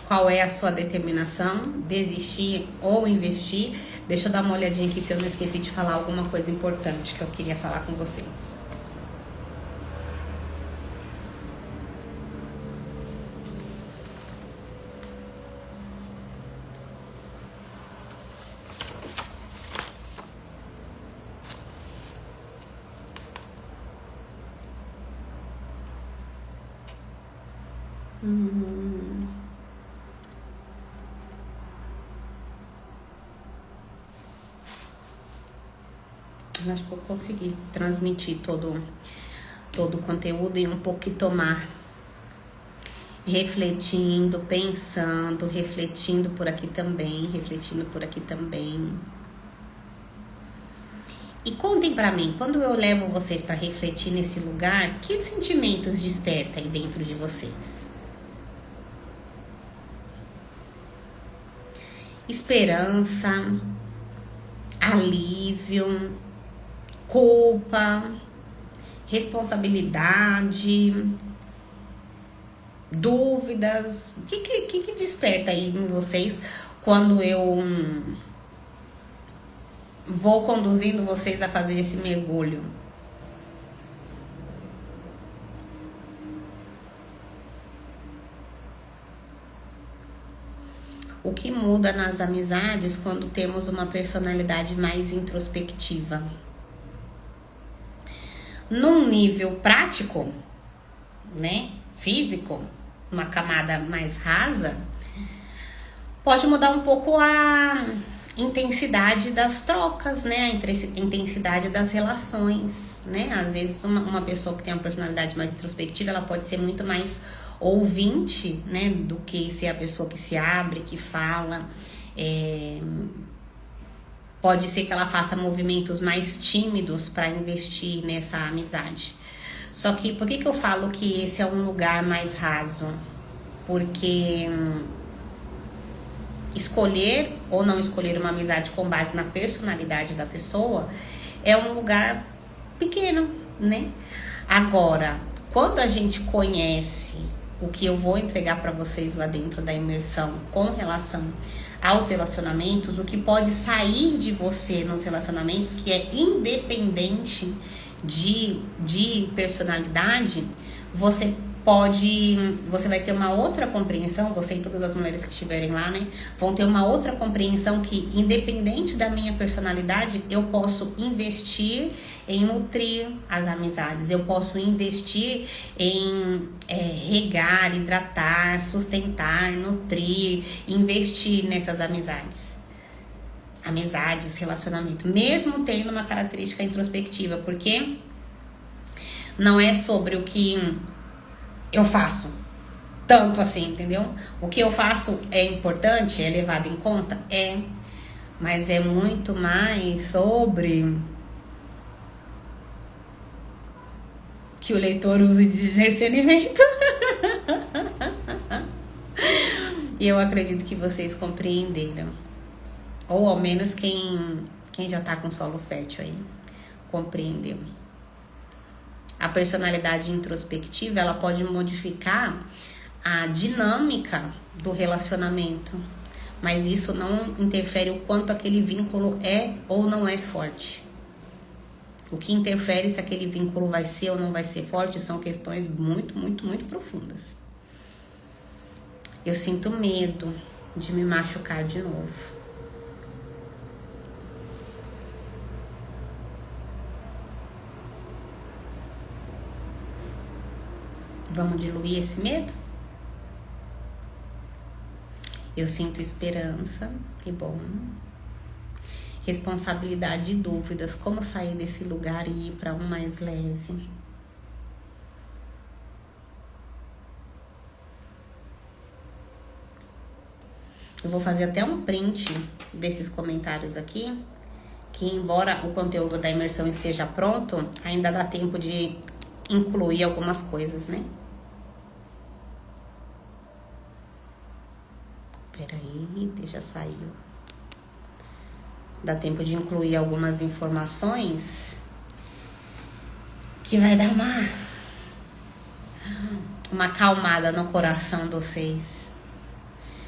qual é a sua determinação, desistir ou investir. Deixa eu dar uma olhadinha aqui se eu não esqueci de falar alguma coisa importante que eu queria falar com vocês. Acho que eu consegui transmitir todo o conteúdo em um pouquinho mais. Refletindo, pensando, refletindo por aqui também. E contem pra mim, quando eu levo vocês pra refletir nesse lugar, que sentimentos desperta aí dentro de vocês? Esperança, alívio, culpa, responsabilidade, dúvidas. O que desperta aí em vocês quando eu vou conduzindo vocês a fazer esse mergulho? O que muda nas amizades quando temos uma personalidade mais introspectiva? Num nível prático, né, físico, uma camada mais rasa, pode mudar um pouco a intensidade das trocas, né, a intensidade das relações, né? Às vezes uma pessoa que tem uma personalidade mais introspectiva, ela pode ser muito mais ouvinte, né, do que ser a pessoa que se abre, que fala. Pode ser que ela faça movimentos mais tímidos para investir nessa amizade. Só que por que eu falo que esse é um lugar mais raso? Porque escolher ou não escolher uma amizade com base na personalidade da pessoa é um lugar pequeno, né? Agora, quando a gente conhece o que eu vou entregar para vocês lá dentro da imersão com relação aos relacionamentos, o que pode sair de você nos relacionamentos, que é independente de personalidade, você vai ter uma outra compreensão, você e todas as mulheres que estiverem lá, né, vão ter uma outra compreensão que, independente da minha personalidade, eu posso investir em nutrir as amizades, eu posso investir em regar, hidratar, sustentar, nutrir, investir nessas amizades, relacionamento, mesmo tendo uma característica introspectiva, porque não é sobre o que eu faço tanto assim, entendeu? O que eu faço é importante, é levado em conta? É. Mas é muito mais sobre que o leitor use de discernimento. E eu acredito que vocês compreenderam. Ou ao menos quem já tá com solo fértil aí compreendeu. A personalidade introspectiva, ela pode modificar a dinâmica do relacionamento, mas isso não interfere o quanto aquele vínculo é ou não é forte. O que interfere se aquele vínculo vai ser ou não vai ser forte são questões muito, muito, muito profundas. Eu sinto medo de me machucar de novo. Vamos diluir esse medo? Eu sinto esperança, que bom. Responsabilidade e dúvidas, como sair desse lugar e ir para um mais leve. Eu vou fazer até um print desses comentários aqui, que embora o conteúdo da imersão esteja pronto, ainda dá tempo de incluir algumas coisas, né? Peraí, deixa sair. Dá tempo de incluir algumas informações que vai dar uma acalmada no coração de vocês.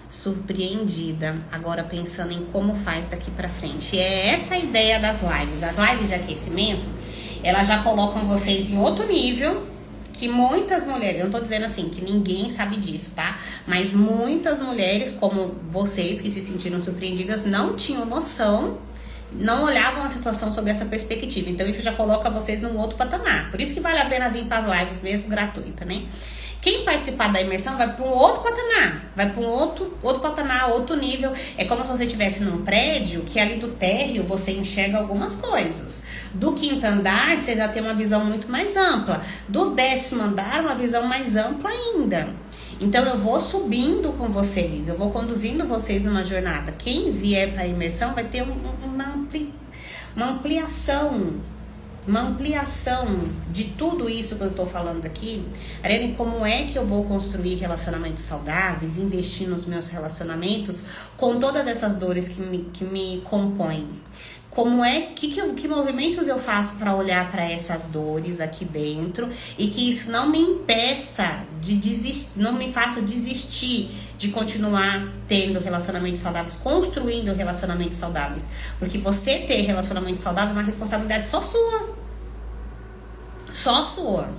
Surpreendida, agora pensando em como faz daqui pra frente. E é essa a ideia das lives. As lives de aquecimento, elas já colocam vocês em outro nível, que muitas mulheres, eu não tô dizendo assim, que ninguém sabe disso, tá? Mas muitas mulheres, como vocês, que se sentiram surpreendidas, não tinham noção, não olhavam a situação sob essa perspectiva. Então isso já coloca vocês num outro patamar. Por isso que vale a pena vir para as lives mesmo, gratuita, né? Quem participar da imersão vai para um outro patamar, vai para um outro patamar, outro nível. É como se você estivesse num prédio que ali do térreo você enxerga algumas coisas. Do quinto andar você já tem uma visão muito mais ampla. Do 10º andar, uma visão mais ampla ainda. Então eu vou subindo com vocês, eu vou conduzindo vocês numa jornada. Quem vier para a imersão vai ter uma ampliação de tudo isso que eu estou falando aqui. Arene, como é que eu vou construir relacionamentos saudáveis, investir nos meus relacionamentos com todas essas dores que me compõem? Como é que movimentos eu faço para olhar para essas dores aqui dentro e que isso não me impeça de desistir, não me faça desistir de continuar tendo relacionamentos saudáveis, construindo relacionamentos saudáveis. Porque você ter relacionamento saudável é uma responsabilidade só sua. Só sua.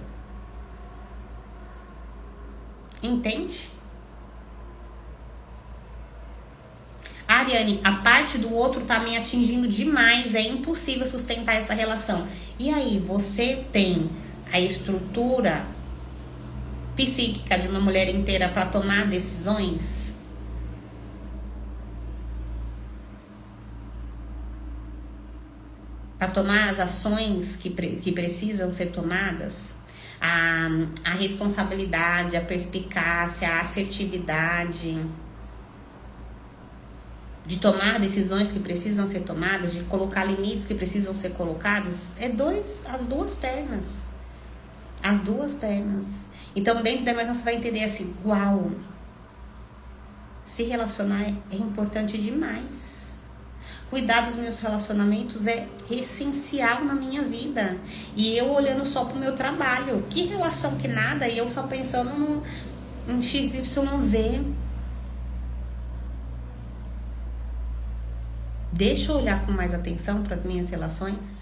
Entende? Ariane, a parte do outro tá me atingindo demais, é impossível sustentar essa relação. E aí, você tem a estrutura psíquica de uma mulher inteira para tomar decisões? Para tomar as ações que precisam ser tomadas? A responsabilidade, a perspicácia, a assertividade de tomar decisões que precisam ser tomadas, de colocar limites que precisam ser colocados, as duas pernas. As duas pernas. Então, dentro da imersão, você vai entender assim, uau, se relacionar é importante demais. Cuidar dos meus relacionamentos é essencial na minha vida. E eu olhando só pro meu trabalho, que relação que nada, e eu só pensando no XYZ. Deixa eu olhar com mais atenção para as minhas relações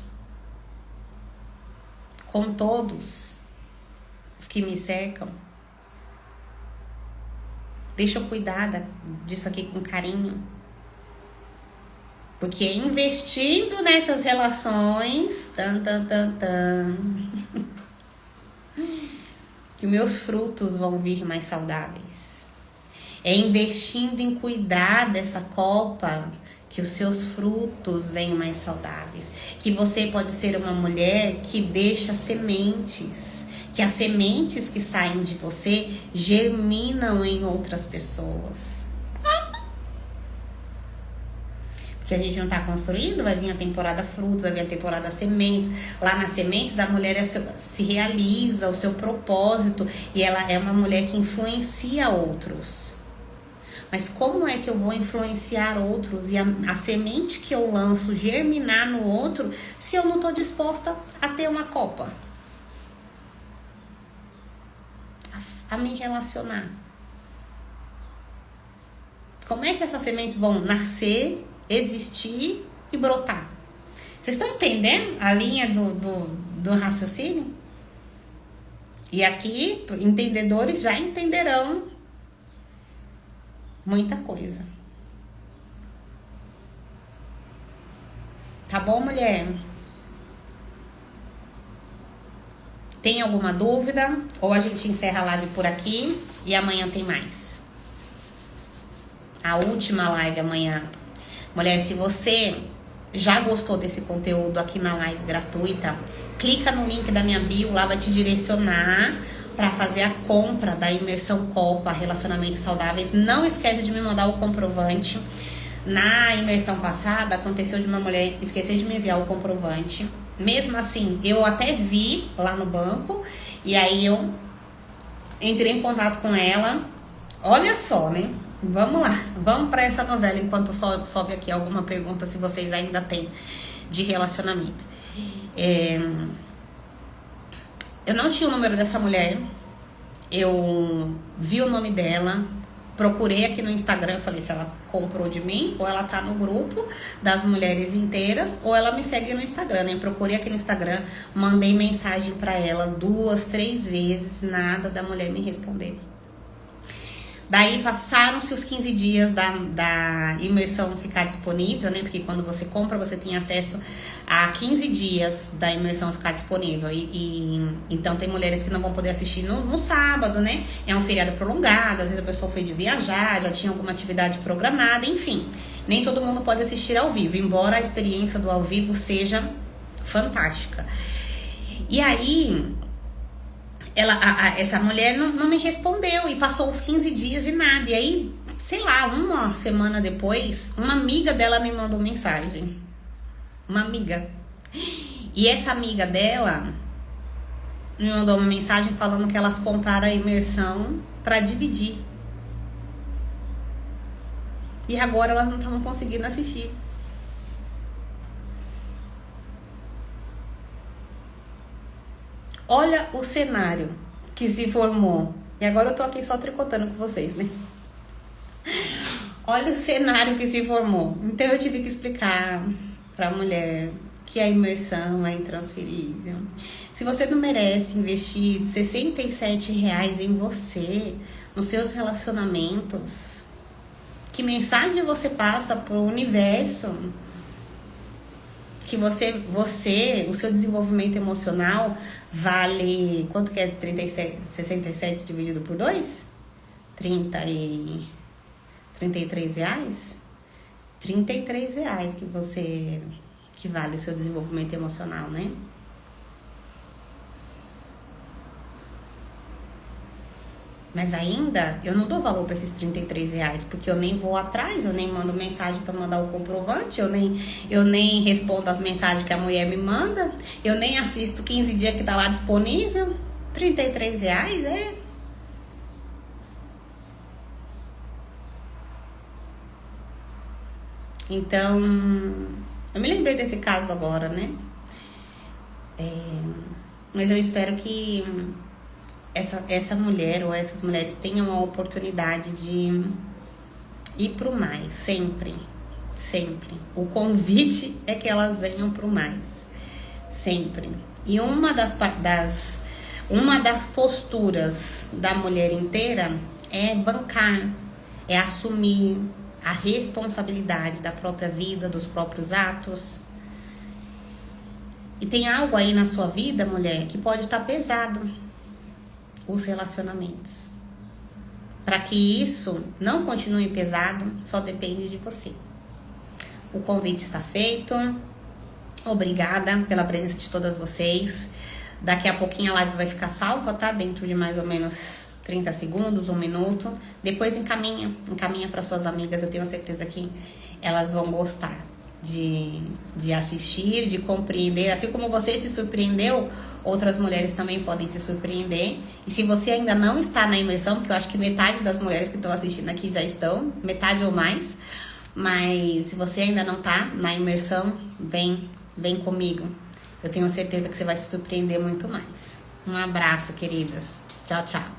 com todos os que me cercam. Deixa eu cuidar disso aqui com carinho. Porque investindo nessas relações, que meus frutos vão vir mais saudáveis. É investindo em cuidar dessa copa que os seus frutos venham mais saudáveis. Que você pode ser uma mulher que deixa sementes. Que as sementes que saem de você germinam em outras pessoas. Porque a gente não está construindo, vai vir a temporada frutos, vai vir a temporada sementes. Lá nas sementes a mulher se realiza, o seu propósito. E ela é uma mulher que influencia outros. Mas como é que eu vou influenciar outros e a semente que eu lanço germinar no outro se eu não estou disposta a ter uma copa? A me relacionar. Como é que essas sementes vão nascer, existir e brotar? Vocês estão entendendo a linha do raciocínio? E aqui, entendedores já entenderão muita coisa. Tá bom, mulher? Tem alguma dúvida? Ou a gente encerra a live por aqui e amanhã tem mais. A última live amanhã. Mulher, se você já gostou desse conteúdo aqui na live gratuita, clica no link da minha bio, lá vai te direcionar para fazer a compra da imersão Copa Relacionamentos Saudáveis. Não esquece de me mandar o comprovante. Na imersão passada, aconteceu de uma mulher esquecer de me enviar o comprovante. Mesmo assim, eu até vi lá no banco. E aí eu entrei em contato com ela. Olha só, né? Vamos lá. Vamos para essa novela enquanto sobe aqui alguma pergunta, se vocês ainda têm, de relacionamento. Eu não tinha o número dessa mulher. Eu vi o nome dela, procurei aqui no Instagram, falei se ela comprou de mim, ou ela tá no grupo das mulheres inteiras, ou ela me segue no Instagram, né? Procurei aqui no Instagram, mandei mensagem pra ela 2, 3 vezes, nada da mulher me responder. Daí passaram-se os 15 dias da imersão ficar disponível, né? Porque quando você compra, você tem acesso a 15 dias da imersão ficar disponível. Então tem mulheres que não vão poder assistir no sábado, né? É um feriado prolongado, às vezes a pessoa foi de viajar, já tinha alguma atividade programada, enfim. Nem todo mundo pode assistir ao vivo, embora a experiência do ao vivo seja fantástica. E aí essa mulher não me respondeu e passou os 15 dias e nada. E aí, sei lá, uma semana depois, uma amiga dela me mandou mensagem. Uma amiga. E essa amiga dela me mandou uma mensagem falando que elas compraram a imersão pra dividir. E agora elas não estavam conseguindo assistir. Olha o cenário que se formou. E agora eu tô aqui só tricotando com vocês, né? Olha o cenário que se formou. Então eu tive que explicar pra mulher que a imersão é intransferível. Se você não merece investir R$67 em você, nos seus relacionamentos, que mensagem você passa pro universo? Que você, o seu desenvolvimento emocional vale... Quanto que é 67 dividido por 2? 33 reais? R$33 que vale o seu desenvolvimento emocional, né? Mas ainda eu não dou valor para esses R$33, porque eu nem vou atrás, eu nem mando mensagem para mandar o comprovante, eu nem respondo as mensagens que a mulher me manda, eu nem assisto 15 dias que tá lá disponível. R$33 é. Então, eu me lembrei desse caso agora, né? Mas eu espero que essa mulher ou essas mulheres tenham a oportunidade de ir pro mais, sempre. O convite é que elas venham pro mais, sempre. E uma das posturas da mulher inteira é bancar, é assumir a responsabilidade da própria vida, dos próprios atos. E tem algo aí na sua vida, mulher, que pode estar pesado. Os relacionamentos. Para que isso não continue pesado, só depende de você. O convite está feito. Obrigada pela presença de todas vocês. Daqui a pouquinho a live vai ficar salva, tá? Dentro de mais ou menos 30 segundos, 1 minuto. Depois encaminha para suas amigas. Eu tenho certeza que elas vão gostar de assistir, de compreender. Assim como você se surpreendeu, outras mulheres também podem se surpreender. E se você ainda não está na imersão, porque eu acho que metade das mulheres que estão assistindo aqui já estão, metade ou mais. Mas se você ainda não está na imersão, vem comigo. Eu tenho certeza que você vai se surpreender muito mais. Um abraço, queridas. Tchau, tchau.